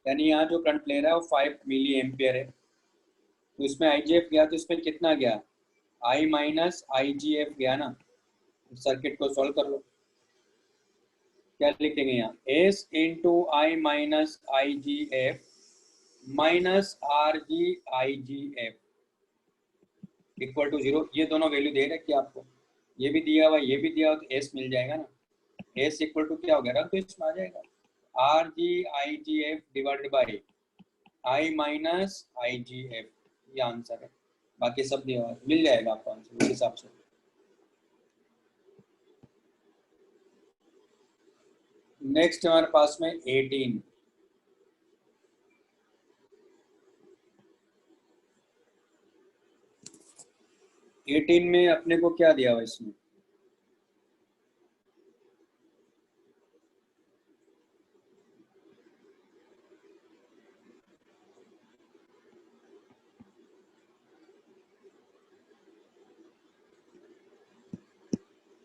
यानी यहाँ जो करंट ले रहा है वो 5 मिली एम्पियर है। तो इसमें IGF गया तो इसमें कितना गया, I माइनस IGF गया ना। सर्किट को सॉल्व कर लो, क्या लिखेंगे यहाँ, S into I minus IGF minus RGIGF equal to 0। ये दोनों वैल्यू दे रखी है आपको, ये भी दिया हुआ ये भी दिया हुआ, तो S मिल जाएगा ना। S इक्वल टू क्या हो गया, रख तो इसमें आ जाएगा RGIGF divided by I minus IGF, ये आंसर है। बाकी सब दिया हुआ मिल जाएगा आपको आंसर उस हिसाब से। नेक्स्ट हमारे पास में 18, में अपने को क्या दिया हुआ इसमें,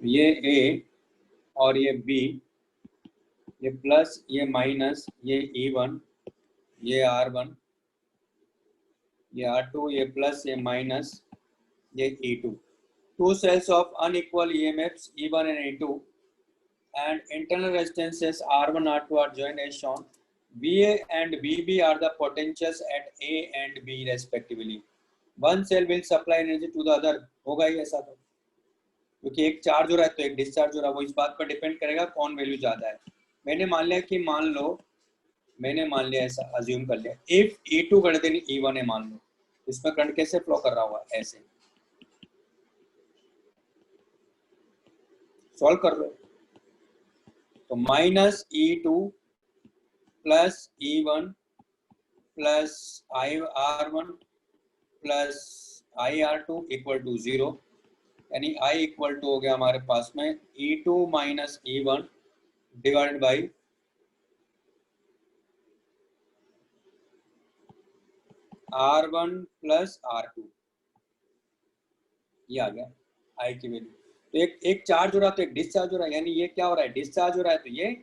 ये A और ये B, ये प्लस ये माइनस, ये E1, ये R1, ये R2, ये प्लस ये माइनस, ये E2। Two cells of unequal EMFs E1 and E2 and internal resistances R1 R2 are joined as shown. VA and VB are the potentials at A and B respectively. One cell will supply energy to the other, होगा ही ऐसा तो, क्योंकि एक charge हो रहा है तो एक डिस्चार्ज हो रहा है, वो इस बात पर डिपेंड करेगा कौन वैल्यू ज्यादा है। मैंने मान लिया कि मैंने मान लिया ऐसा अज्यूम कर लिया, if E2 greater than E1 है मान लो, इसमें करंट कैसे फ्लो कर रहा होगा, ऐसे सॉल्व कर लो। तो minus E2 plus E1 plus IR1 plus IR2 equal to 0, यानी I इक्वल टू हो गया हमारे पास में E2 minus E1 divided by R1 plus R2, ये आ गया I की वैल्यू। तो एक चार्ज हो रहा है तो एक डिस्चार्ज हो रहा है, यानी ये क्या हो रहा है, डिस्चार्ज हो रहा है तो ये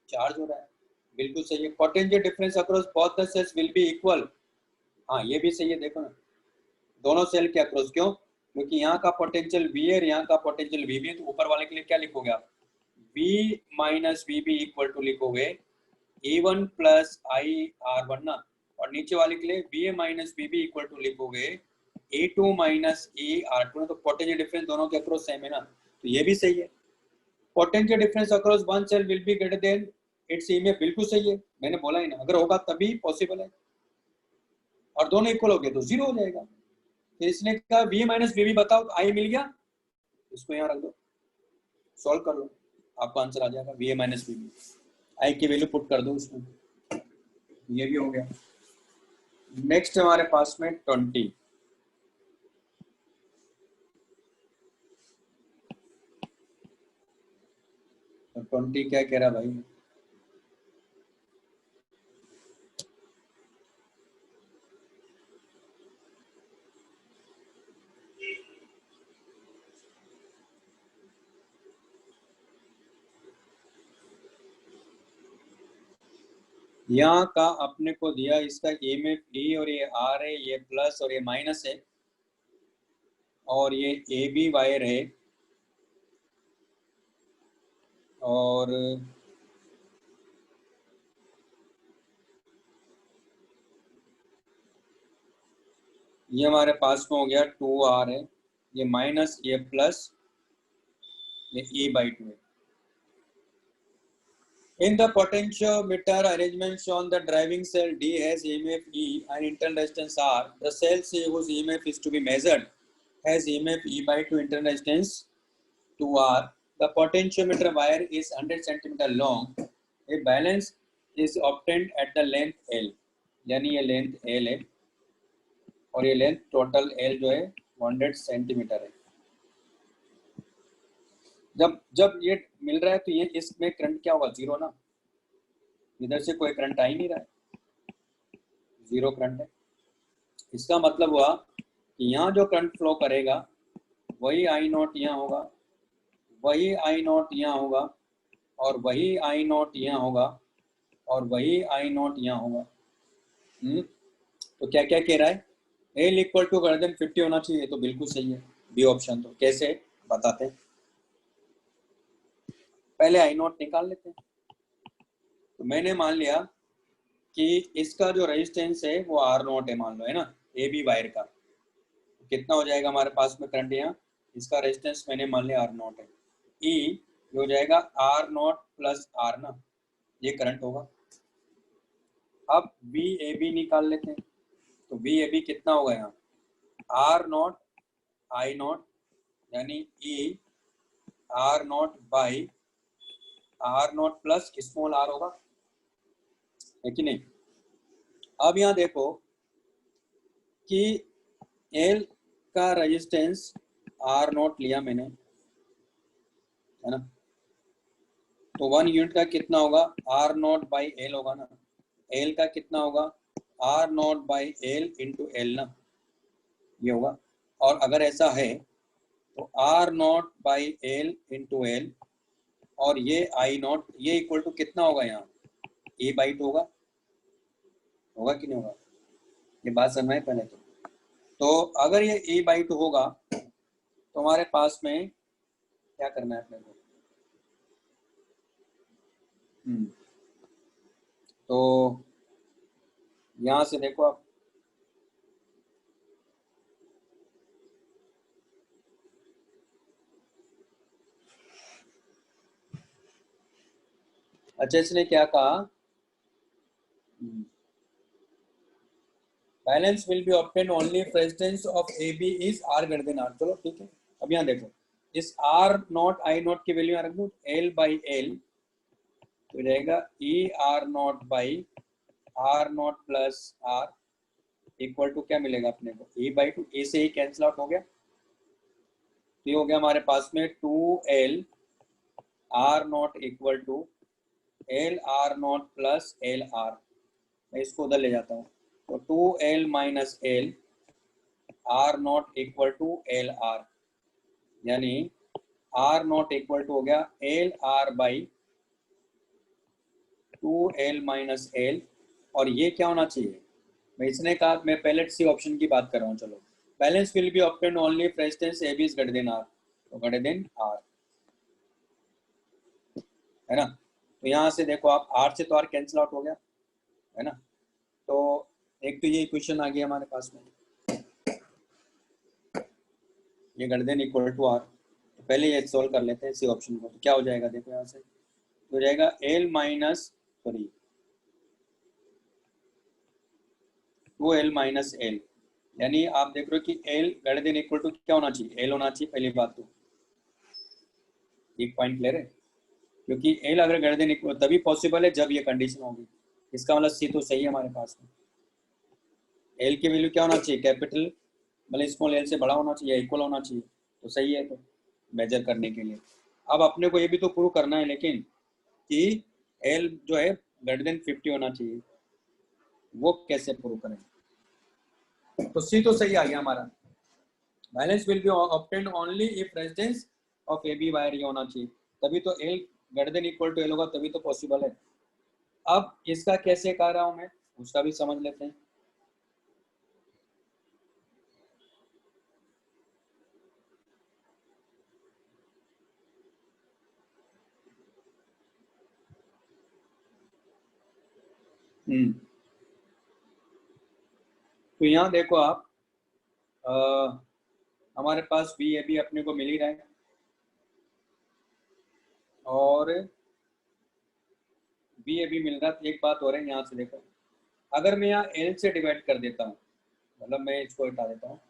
चार्ज हो रहा है, बिल्कुल सही है। Potential difference across both the cells will be equal, हाँ ये भी सही है। देखो ना दोनों सेल के अक्रॉस, क्यों, क्योंकि यहाँ का पोटेंशियल V है और यहाँ का पोटेंशियल VB है, तो ऊपर वाले के लिए क्या लिखोगे आप, V minus VB equal to लिखोगे E1 प्लस IR1 ना, और नीचे वाले के लिए VA minus VB equal to लिखोगे E2 माइनस ER2, तो पोटेंशियल डिफरेंस दोनों के अक्रॉस सेम है ना, तो ये भी सही है। Potential difference across one cell will be greater than its EMF, बिल्कुल सही है, मैंने बोला ही ना, अगर होगा तभी पॉसिबल है, और दोनों इक्वल हो गए तो 0 हो जाएगा। फिर इसने कहा V माइनस VB बताओ, तो I मिल गया, इसको यहाँ रख दो, सॉल्व कर लो, आपको आंसर आ जाएगा VA माइनस VB, I की वैल्यू पुट कर दो उसमें, ये भी हो गया। नेक्स्ट हमारे पास में 20, तो 20 क्या कह रहा भाई, यहाँ का अपने को दिया इसका EMF E और ये R है, ये प्लस और ये माइनस है, और ये AB वायर है, और ये हमारे पास में हो गया 2R है, ये माइनस ये प्लस ये E/2 है। In the potentiometer arrangement shown, the driving cell D has EMF E and internal resistance R. The cell C whose EMF is to be measured has EMF E/2 internal resistance 2R. The potentiometer wire is 100 cm long. A balance is obtained at the length L. यानी ये length L है और ये length total L जो है 100 centimetre है। जब ये मिल रहा है तो ये इसमें करंट क्या होगा, 0 ना, इधर से कोई करंट आ ही नहीं रहा है, 0 करंट है। इसका मतलब हुआ कि यहाँ जो करंट फ्लो करेगा वही आई नॉट यहाँ होगा, वही आई नॉट यहाँ होगा, और वही आई नॉट यहाँ होगा, और वही आई नॉट यहाँ होगा। तो क्या क्या कह रहा है, L equal to greater than 50 होना चाहिए, तो बिल्कुल सही है बी ऑप्शन। तो कैसे बताते हैं, पहले आई नॉट निकाल लेते हैं। तो मैंने मान लिया कि इसका जो रेजिस्टेंस है वो आर नॉट है, मान लो, है ना, ए बी वायर का। कितना हो जाएगा हमारे पास में करंट, यहाँ इसका रेजिस्टेंस मैंने मान लिया आर नॉट है, ई हो जाएगा आर नॉट प्लस आर ना, ये करंट होगा। अब वी ए बी निकाल लेते हैं। तो वी ए बी कितना होगा यहाँ, आर नॉट आई नॉट, यानी E R not by R not plus small R होगा, है कि नहीं। अब यहाँ देखो कि एल का रेजिस्टेंस आर नॉट लिया मैंने, है ना, तो 1 यूनिट का कितना होगा, आर नॉट बाई एल होगा ना। एल का कितना होगा, R not by L into L ना, ये होगा। और अगर ऐसा है तो R not by L into L, और ये आई नॉट, ये इक्वल टू कितना होगा यहाँ, ए बाई 2 होगा, होगा कि नहीं होगा, ये बात समझ में पहले। तो अगर ये ए बाई 2 होगा तो हमारे पास में क्या करना है अपने को, तो यहाँ से देखो आप, अच्छा इसने क्या कहा, balance will be obtain only if resistance of A B is R greater than R. चलो ठीक है, अब यहाँ देखो इस आर नॉट आई नॉट की वैल्यू यहाँ रख दूँ, एल बाई एल तो रहेगा E R not by R not plus R equal to क्या मिलेगा अपने को, ए बाई 2, ए से ही कैंसिल आउट हो गया, तो ये हो गया हमारे पास में 2l R not equal to L R not plus L R. मैं इसको उधर ले जाता हूँ, तो 2l minus L R not equal to L R, यानी आर नॉट इक्वल टू हो गया L R by 2l minus L, और ये क्या होना चाहिए, मैं इसने कहा, मैं पहले सी ऑप्शन की बात कर रहा हूँ। चलो, balance will be obtained only if resistance A B is greater than R, तो ग्रेटर देन आर, है ना। तो यहाँ से देखो आप, आर से तो आर कैंसिल आउट हो गया, है ना। तो एक तो ये इक्वेशन आ गया हमारे पास में, ये greater than equal to R. तो पहले ये सॉल्व कर लेते हैं इसी ऑप्शन को, तो क्या हो जाएगा देखो यहाँ से, तो हो जाएगा L minus sorry 2l minus L, यानी आप देख रहे हो कि L greater than equal to क्या होना चाहिए, एल होना चाहिए पहली बात। तो एक पॉइंट क्लियर है, क्योंकि एल अगर ग्रेटर देन इक्वल तभी पॉसिबल है जब ये कंडीशन होगी, इसका मतलब सी तो सही है हमारे पास में। एल की वैल्यू क्या होना चाहिए, कैपिटल मतलब स्मॉल एल से बड़ा होना चाहिए, इक्वल होना चाहिए, तो सही है तो मेजर करने के लिए। अब अपने को ये भी तो प्रूव करना है लेकिन कि एल जो है ग्रेटर देन 50 होना चाहिए, वो कैसे प्रूव करें। तो सी तो सही आ गया हमारा, balance will be obtained only if resistance of A B wire ये होना चाहिए, तभी तो L greater than equal to L होगा, तभी तो पॉसिबल है। अब इसका कैसे कह रहा हूं मैं, उसका भी समझ लेते हैं। तो यहाँ देखो आप, हमारे पास बी ए बी अपने को मिल ही रहा है, और बी ए बी मिल रहा है। तो एक बात हो रहा है यहाँ से देखो, अगर मैं यहाँ एल से डिवाइड कर देता हूँ, मतलब मैं इसको हटा देता हूँ,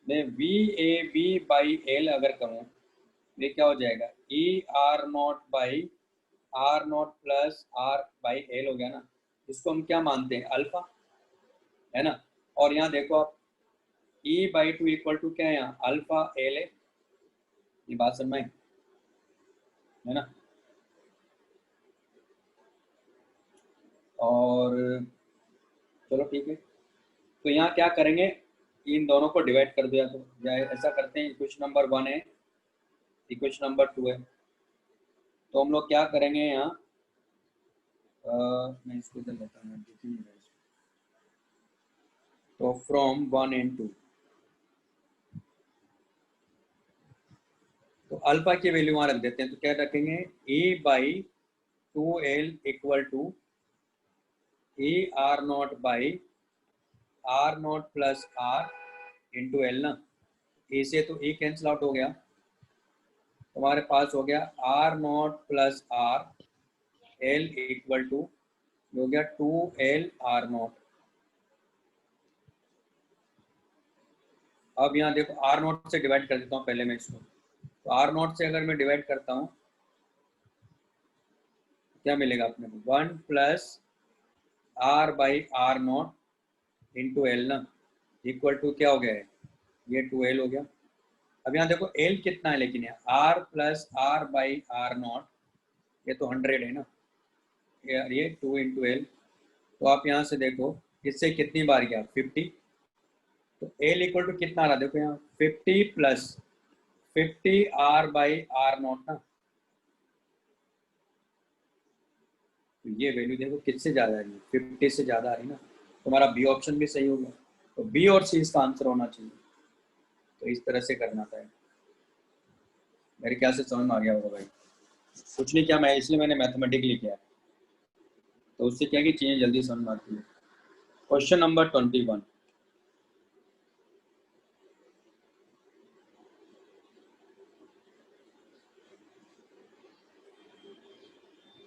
मैं V A B by L अगर करूँ, ये क्या हो जाएगा, E R not by R not plus R by L हो गया ना। इसको हम क्या मानते हैं, अल्फा, है ना। और यहाँ देखो आप, ई बाई 2 इक्वल टू क्या है यहाँ, अल्फा एल है, ये बात समझ में, है ना। और चलो ठीक है, तो यहाँ क्या करेंगे, इन दोनों को डिवाइड कर दिया तो या ऐसा करते हैं, इक्वेशन नंबर 1 है, इक्वेशन नंबर 2 है, तो हम लोग क्या करेंगे यहाँ, मैं इसको इधर लेता हूँ, तो फ्रॉम 1 and 2, तो अल्फा की वैल्यू वहां रख देते हैं, तो क्या रखेंगे, E/2L equal to ER0 by R0 plus R into L ना, ए से तो ए कैंसिल आउट हो गया, तुम्हारे पास हो गया R0 plus R L equal to हो गया 2L R0। अब यहाँ देखो R0 से डिवाइड कर देता हूँ पहले मैं इसको, तो R0 से अगर मैं डिवाइड करता हूँ क्या मिलेगा अपने को, 1 plus R by R0 into L ना, इक्वल टू क्या हो गया है, ये 2L हो गया। अब यहाँ देखो L कितना है, लेकिन R plus R by R0, ये तो 100 है ना, ये 2 इंटू एल, तो आप यहाँ से देखो इससे कितनी बार गया, 50, तो L इक्वल टू कितना आ रहा, देखो यहाँ 50 प्लस 50 R बाई R0 ना, तो ये वैल्यू देखो किससे ज़्यादा है, 50 से ज़्यादा आ रही ना, तुम्हारा बी ऑप्शन भी सही होगा, तो बी और सी इसका आंसर होना चाहिए। तो इस तरह से करना था, मेरे ख्याल से समझ में आ गया होगा भाई, कुछ नहीं किया मैं, इसलिए मैंने मैथमेटिकली किया, तो उससे क्या कि चीज़ें जल्दी समझ में आती है। क्वेश्चन नंबर 21,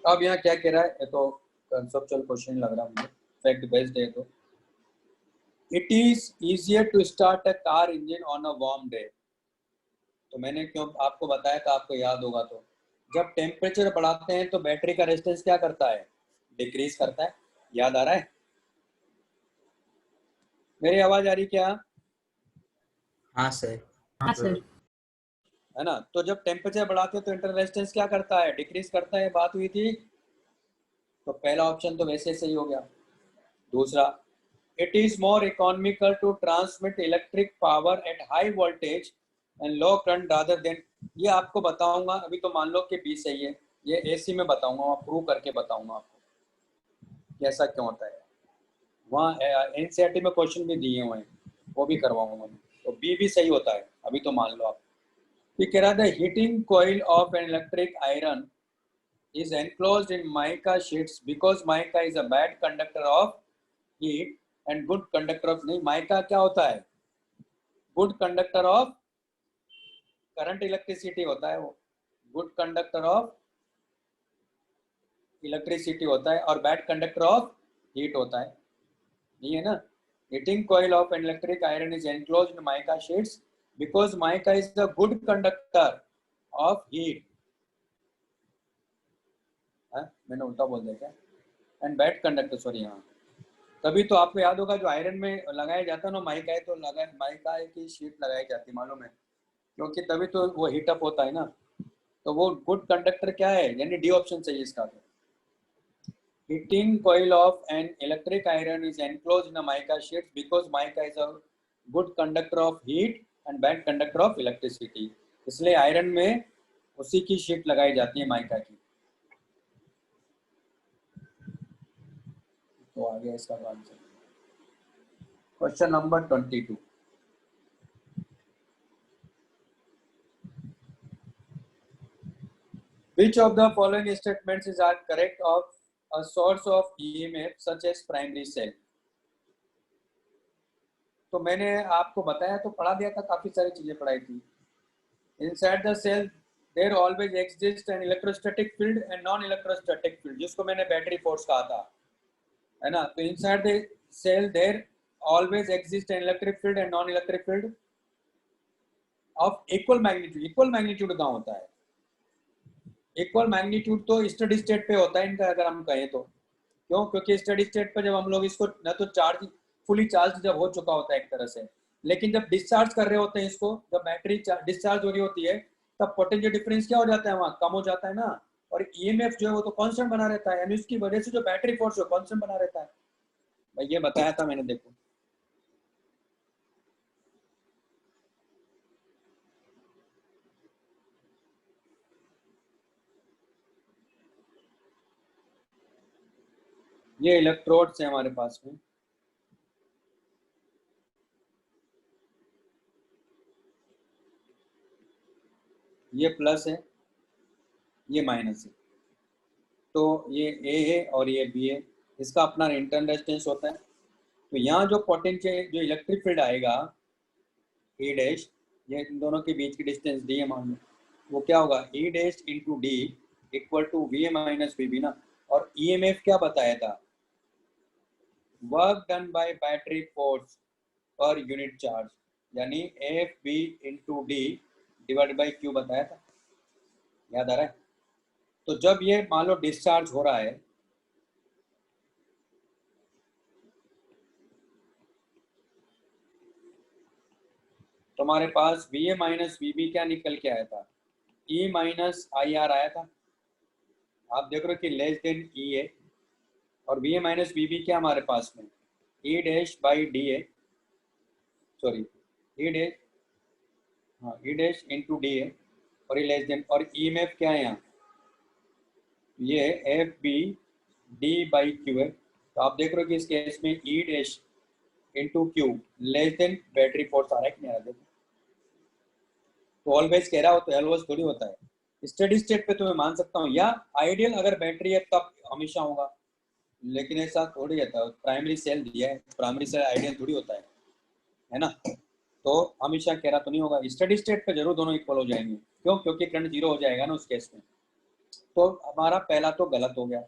अब यहाँ क्या कह रहा है, ये तो कंसेप्चुअल क्वेश्चन लग रहा है मुझे, फैक्ट बेस्ड है, तो it is easier to start a car engine on a warm day, तो मैंने क्यों आपको बताया था, आपको याद होगा, तो जब टेम्परेचर बढ़ाते हैं तो बैटरी का रेजिस्टेंस क्या करता है, डिक्रीज करता है, याद आ रहा है, मेरी आवाज आ रही क्या, हाँ सर। हाँ सर। है ना, तो जब टेम्परेचर बढ़ाते हैं तो इंटरनल रेजिस्टेंस क्या करता है, डिक्रीज करता है, बात हुई थी, तो पहला ऑप्शन तो वैसे सही हो गया। दूसरा, it is more economical to transmit electric power at high voltage and low current rather than, ये आपको बताऊंगा, अभी तो मान लो कि बी सही है, ये एसी में बताऊंगा, प्रूव करके बताऊंगा आपको कि ऐसा क्यों होता है, वहाँ एनसीईआरटी में क्वेश्चन भी दिए हुए हैं, वो भी करवाऊंगा, तो बी भी सही होता है, अभी तो मान लो आप। ये कह रहा था, heating coil of an electric iron is enclosed in mica sheets because mica is a bad conductor of heat and good conductor of, नहीं mica क्या होता है, good conductor of current electricity होता है, वो good conductor of electricity होता है, और bad conductor of heat होता है, नहीं है ना। heating coil of an electric iron is enclosed in mica sheets because mica is the good conductor of heat, मैंने उल्टा बोल दिया क्या, एंड बैड कंडक्टर, सॉरी, हाँ, तभी तो आपको याद होगा जो आयरन में लगाया जाता है ना माइका है, तो माइका की शीट लगाई जाती है, मालूम है, क्योंकि तभी तो वो हीटअप होता है ना, तो वो गुड कंडक्टर क्या है, यानी डी ऑप्शन चाहिए इसका। तो heating coil of an electric iron is enclosed in a mica sheet because mica is a good conductor of heat and bad conductor of electricity, इसलिए आयरन में उसी की शीट लगाई जाती है माइका की। तो आगे इसका answer, question number 22, which of the following statements is are correct of a source of EMF such as primary cell, तो मैंने आपको बताया, तो पढ़ा दिया था, काफी सारी चीजें पढ़ाई थी। Inside the cell there always exist an electrostatic field and non electrostatic field, जिसको मैंने बैटरी फोर्स कहा था, है ना, तो inside the cell there always exist an electric field and non electric field of equal magnitude, equal magnitude कहाँ होता है, इक्वल मैग्नीट्यूड तो स्टडी स्टेट पे होता है इनका, अगर हम कहें तो, क्यों, क्योंकि स्टडी स्टेट पे जब हम लोग इसको न तो चार्ज फुली चार्ज जब हो चुका होता है एक तरह से, लेकिन जब डिस्चार्ज कर रहे होते हैं इसको, जब बैटरी डिस्चार्ज हो रही होती है, तब पोटेंशियल डिफरेंस क्या हो जाता है, वहाँ कम हो जाता है ना, और ईएमएफ जो है वो तो कांस्टेंट बना रहता है, यानी उसकी वजह से जो बैटरी फोर्स है कांस्टेंट बना रहता है, भाई ये बताया था मैंने, देखो ये इलेक्ट्रोड्स है हमारे पास में, ये प्लस है, ये माइनस है, तो ये ए है और ये बी है, इसका अपना इंटरनल रेजिस्टेंस होता है। तो यहाँ जो पोटेंशियल जो इलेक्ट्रिक फील्ड आएगा ए डैश, ये इन दोनों के बीच की डिस्टेंस डी है मान लो, वो क्या होगा E dash into D equal to V A minus V B ना। और ई एम एफ क्या बताया था, work done by battery force per unit charge, यानी F B into D divide by Q बताया था, याद आ रहा है। तो जब ये मान लो डिस्चार्ज हो रहा है, तो हमारे पास V A minus V B क्या निकल के आया था, ई माइनस आई आर आया था। आप देख रहे हो कि लेस देन ई है, और V A minus V B क्या हमारे पास में ई डैश बाई डी है, सॉरी ई डैश, हाँ ई डैश इंटू डी है, और ये लेस देन, और ई एम एफ क्या है यहाँ, ये F B D by Q है। तो आप देख रहे हो कि इस केस में E dash into Q less than battery force आ रहा है कि नहीं आ रहा है। तो ऑलवेज कह रहा हो तो ऑलवेज थोड़ी होता है, स्टेडी स्टेट पे तो मैं मान सकता हूँ, या आइडियल अगर बैटरी है तब हमेशा होगा, लेकिन ऐसा थोड़ी रहता है। प्राइमरी सेल दिया है, प्राइमरी सेल आइडियल थोड़ी होता है ना। तो हमेशा कह रहा तो नहीं होगा, स्टेडी स्टेट पे जरूर दोनों इक्वल हो जाएंगे। क्यों, क्योंकि करंट जीरो हो जाएगा ना उस केस में। तो हमारा पहला तो गलत हो गया।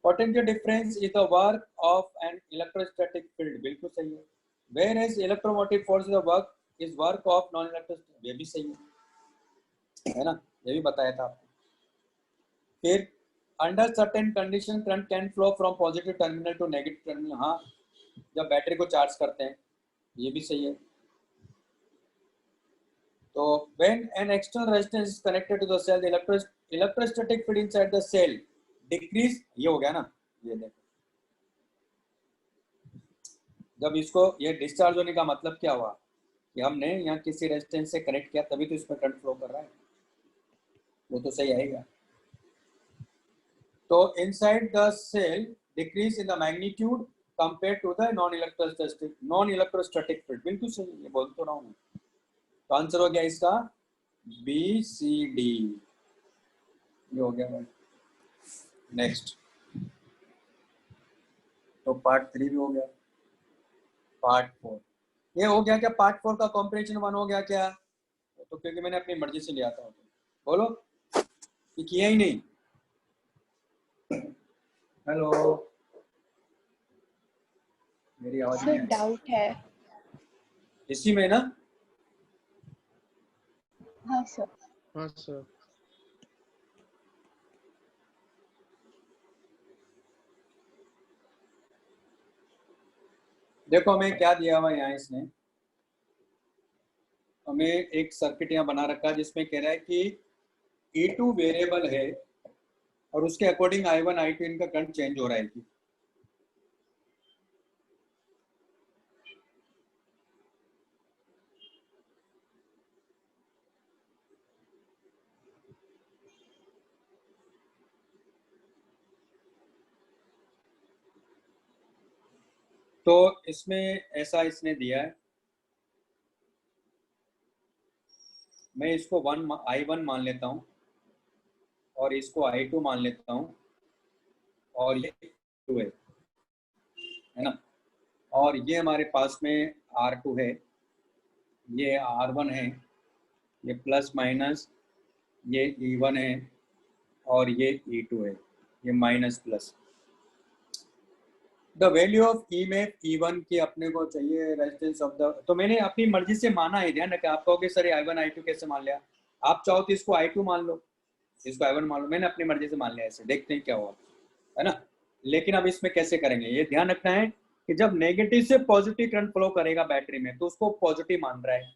Potential difference is the work of an electrostatic field, बिल्कुल सही है। Whereas electromotive force is work of non electrostatic, ये भी सही है ना, ये भी बताया था आपको। फिर under certain condition current can flow from positive terminal to negative terminal, हाँ जब बैटरी को चार्ज करते हैं, ये भी सही है। तो when an external resistance is connected to the cell, the electrostatic field inside the cell decrease, ये हो गया ना, ये देखो जब इसको ये डिस्चार्ज होने का मतलब क्या हुआ कि हमने यहाँ किसी रेजिस्टेंस से कनेक्ट किया तभी तो इसमें करंट फ्लो कर रहा है, वो तो सही आएगा। तो inside the cell decrease in the magnitude compare to the non electrostatic field, बिल्कुल सही, ये बोल तो रहा हूँ। तो आंसर हो गया इसका बी सी डी, ये हो गया भाई। नेक्स्ट, तो पार्ट 3 भी हो गया। पार्ट 4 ये हो गया क्या, पार्ट 4 का कॉम्प्रिहेंशन 1 हो गया क्या, तो क्योंकि मैंने अपनी मर्जी से लिया था। बोलो कि किया ही नहीं। हेलो, मेरी आवाज नहीं सर डाउट है। इसी में ना, हाँ सर। हाँ सर। देखो हमें क्या दिया हुआ यहाँ, इसने हमें एक सर्किट यहाँ बना रखा है जिसमें कह रहा है कि E2 वेरिएबल है और उसके अकॉर्डिंग I1 I2 इनका करंट चेंज हो रहा है। तो इसमें ऐसा इसने दिया है, मैं इसको I1 मान लेता हूँ और इसको I2 मान लेता हूँ और ये 2 है ना, और ये हमारे पास में R2 है, ये R1 है, ये प्लस माइनस, ये E1 है और ये E2 है, ये minus plus. The value of E1 की अपने को चाहिए रेजिस्टेंस ऑफ द, तो मैंने अपनी मर्जी से माना है, ध्यान रखें। आप कहोगे सर I1 I2 कैसे मान लिया, आप चाहो तो इसको I2 मान लो, इसको I1 मान लो, मैंने अपनी मर्जी से मान लिया, ऐसे देखते हैं क्या हुआ, है ना। लेकिन अब इसमें कैसे करेंगे, ये ध्यान रखना है कि जब नेगेटिव से पॉजिटिव करंट फ्लो करेगा बैटरी में तो उसको पॉजिटिव मान रहा है,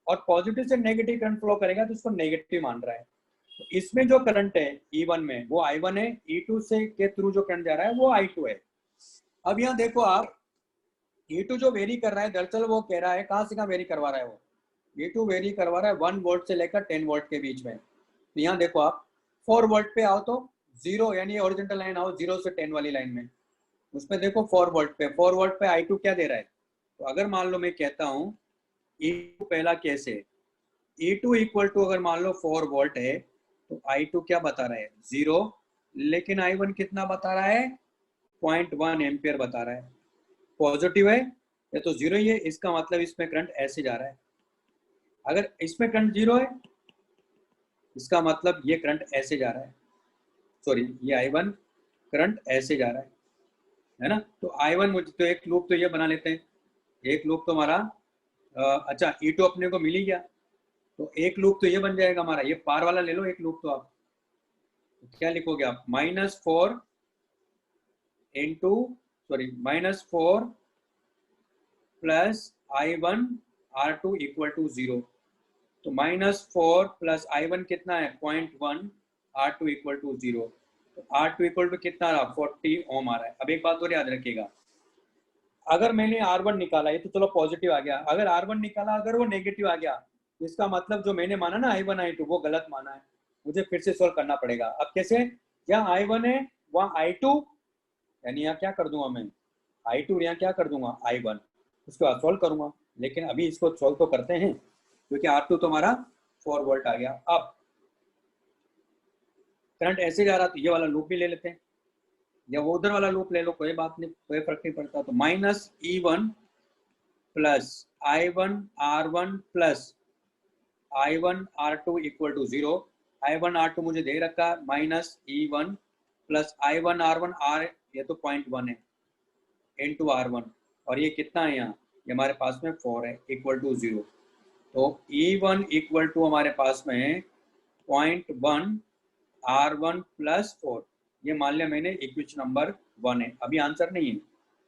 और पॉजिटिव से नेगेटिव करंट फ्लो करेगा तो उसको नेगेटिव मान रहा है। तो इसमें जो करंट है E1 में वो I1 है, E2 से के थ्रू जो करंट जा रहा है वो I2 है। अब यहाँ देखो आप, E2 जो वेरी कर रहा है, दरअसल वो कह रहा है कहाँ से कहाँ वेरी करवा रहा है, वो E2 वेरी करवा रहा है 1 वोल्ट से लेकर 10 वोल्ट के बीच में। तो यहाँ देखो आप 4 वोल्ट पे आओ तो 0, यानी हॉरिजॉन्टल लाइन आओ 0 से 10 वाली लाइन में, उसमें देखो 4 वोल्ट पे, 4 वोल्ट पे I2 क्या दे रहा है? तो अगर मान लो मैं कहता हूँ E2 पहला केस है, E2 इक्वल टू अगर मान लो 4 वोल्ट है तो I2 क्या बता रहा है? 0, लेकिन I1 कितना बता रहा है? 0.1 एम्पियर बता रहा है। पॉजिटिव है या तो 0 ही है, इसका मतलब इसमें करंट ऐसे जा रहा है। अगर इसमें करंट 0 है, इसका मतलब ये करंट ऐसे जा रहा है, सॉरी ये I1 करंट ऐसे जा रहा है ना। तो I1 मुझे तो एक लूप तो ये बना लेते हैं, एक लूप तो हमारा अच्छा E2 अपने को मिल ही गया, तो एक लूप तो ये बन जाएगा हमारा, ये पार वाला ले लो एक लूप। तो आप तो क्या लिखोगे आप? -4 into -4 plus I1 R2 equal to 0। तो -4 प्लस I1 कितना है? 0.1, R2 इक्वल टू 0। तो R2 इक्वल टू कितना आ रहा? 40 ओम आ रहा है। अब एक बात और याद रखिएगा, अगर मैंने R1 निकाला, ये तो चलो पॉजिटिव आ गया, अगर R1 निकाला अगर वो नेगेटिव आ गया, इसका मतलब जो मैंने माना ना I1 I2 वो गलत माना है, मुझे फिर से सोल्व करना पड़ेगा। अब कैसे? यहाँ I1 है वहाँ I2, यानी यहाँ क्या कर दूंगा मैं? I2 यहाँ क्या कर दूंगा? I1, उसके बाद सोल्व करूंगा। लेकिन अभी इसको सोल्व तो करते हैं, क्योंकि R2 तो हमारा 4 वोल्ट आ गया। अब करंट ऐसे जा रहा, तो ये वाला लूप भी ले लेते हैं, या वो उधर वाला लूप ले लो, कोई बात नहीं, कोई फर्क नहीं पड़ता। तो -E1 plus I1 R1 plus I1 R2 equal to 0। I1 R2 मुझे दे रखा है, -E1 plus I1 R1 R, ये तो 0.1 है, इंटू R1, और ये कितना है यहाँ? ये हमारे पास में 4 है, इक्वल टू 0। तो E1 इक्वल टू हमारे पास में 0.1 R1 प्लस 4, ये मान लिया मैंने इक्वेशन नंबर 1 है। अभी आंसर नहीं है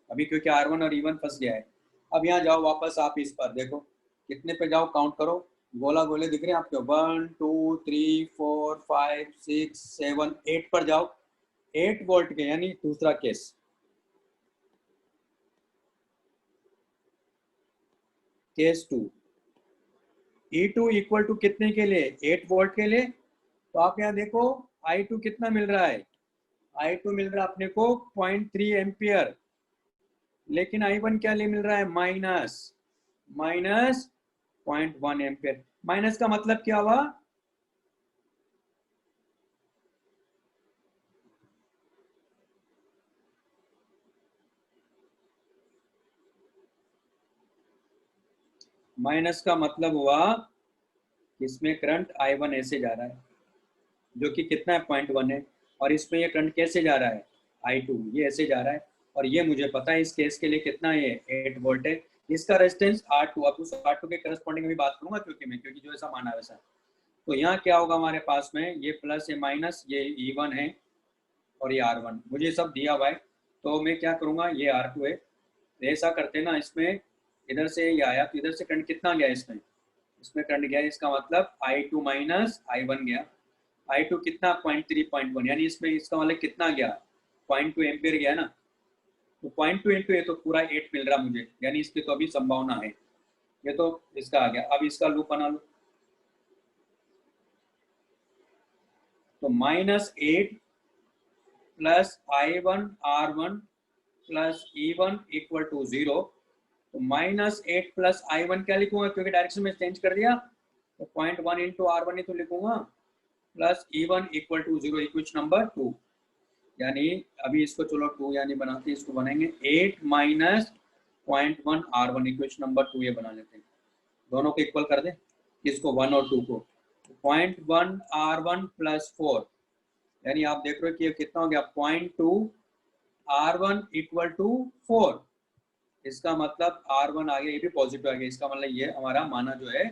अभी, क्योंकि R1 और E1 फंस गया है। अब यहाँ जाओ वापस आप, इस पर देखो कितने पे जाओ, काउंट करो, गोला गोले दिख रहे हैं आपको, 1 2 3 4 5 6 7 8 पर जाओ, 8 वोल्ट के, यानी दूसरा case. Case 2, E2 equal to कितने के लिए? 8 वोल्ट के लिए। तो आप यहाँ देखो I2 कितना मिल रहा है? I2 मिल रहा है अपने को 0.3 एम्पियर, लेकिन I1 क्या ले मिल रहा है? -0.1 एम्पियर। माइनस का मतलब क्या हुआ? माइनस का मतलब हुआ इसमें करंट I1 ऐसे जा रहा है, जो कि कितना है? 0.1 है, और इसमें ये करंट कैसे जा रहा है? I2 ये ऐसे जा रहा है, और ये मुझे पता है इस केस के लिए कितना है? 8 वोल्ट है। इसका रेजिस्टेंस R2, अब उस R2 के करस्पॉन्डिंग में बात करूंगा, क्योंकि जो ऐसा माना वैसा। तो यहाँ क्या होगा हमारे पास में? ये प्लस है माइनस, ये E1 है और ये R1, मुझे सब दिया हुआ है। तो मैं क्या करूँगा? ये R2 है, तो ऐसा करते ना, इसमें इधर से ये आया, तो इधर से करंट कितना गया? इसमें करंट गया, इसका मतलब I2 माइनस I1 गया। I2 कितना? 0.3 यानी इसमें इसका मतलब कितना गया? 0.2 एम्पियर गया ना। तो 0.2 इंटू ये तो पूरा 8 मिल रहा मुझे, यानी इसकी तो अभी संभावना है, ये तो इसका आ गया। अब इसका लूप बना लो, तो -8 plus I1 R1 plus E1 equal to 0। तो -8 प्लस I1 क्या लिखूंगा? क्योंकि डायरेक्शन में चेंज कर दिया, तो 0.1 इंटू R1 ही तो लिखूंगा, plus E1 equal to 0, equation number 2। यानी अभी इसको चलो 2 यानी बनाते हैं, इसको बनाएंगे 8 माइनस 0.1 R1, इक्वेशन नंबर 2 ये बना लेते हैं। दोनों को इक्वल कर दें, इसको 1 और 2 को, 0.1 R1 प्लस 4, यानी आप देख रहे हो कि ये कितना हो गया? 0.2 R1 इक्वल टू 4। इसका मतलब R1 आ गया, ये भी पॉजिटिव आ गया, इसका मतलब ये हमारा माना जो है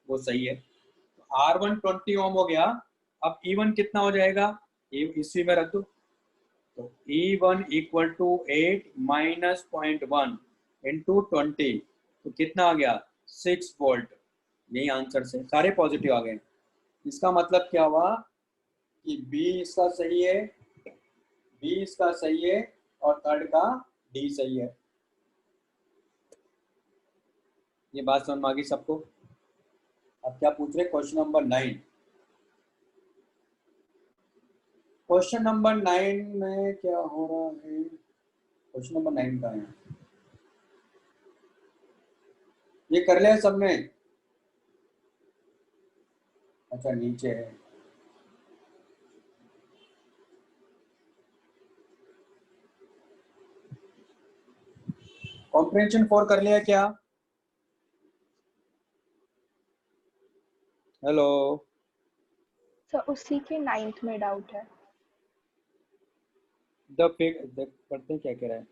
वो सही है। तो R1 20 ओम हो गया। अब E1 कितना हो जाएगा? इसी में रख दो, तो E1 equal to 8 minus 0.1 into 20, तो कितना आ गया? 6 वोल्ट। यही आंसर से सारे पॉजिटिव आ गए। इसका मतलब क्या हुआ कि बी इसका सही है, बी इसका सही है, और थर्ड का डी सही है। ये बात समझ में आ गई सबको? अब क्या पूछ रहे? Question number 9। क्वेश्चन नंबर 9 में क्या हो रहा है? क्वेश्चन नंबर 9 का है, ये कर लिया सबने? अच्छा नीचे है। कॉम्प्रिहेंशन 4 कर लिया क्या? हेलो, सर उसी के 9th में डाउट है। पढ़ते हैं क्या कह रहा है।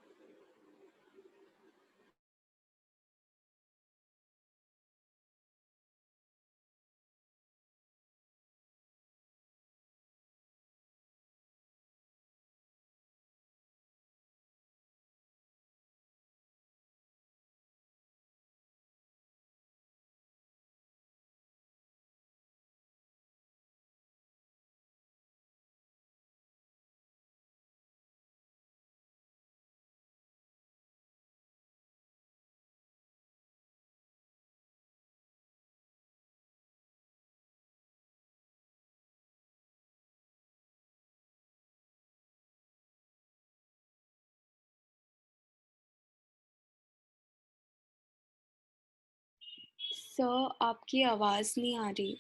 सर आपकी आवाज नहीं आ रही।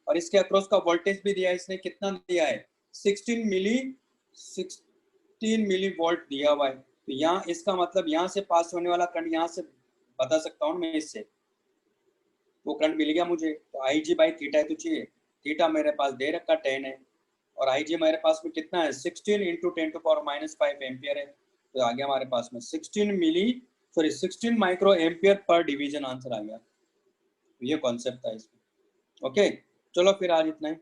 और इसके अक्रॉस का वोल्टेज भी दिया है इसने, कितना दिया है? 16 मिली वोल्ट दिया हुआ है। तो यहाँ इसका मतलब यहाँ से पास होने वाला करंट यहाँ से बता सकता हूँ मैं इससे, वो करंट मिल गया मुझे। तो आई जी बाई थीटा है, तो चाहिए थीटा मेरे पास दे रखा 10 है और आई जी मेरे पास में कितना है 16 इंटू 10⁻⁵ एम्पियर है। तो आ गया हमारे पास में 16 micro ampere per division answer आ गया। तो ये कॉन्सेप्ट था इसमें। ओके चलो फिर आज इतना ही।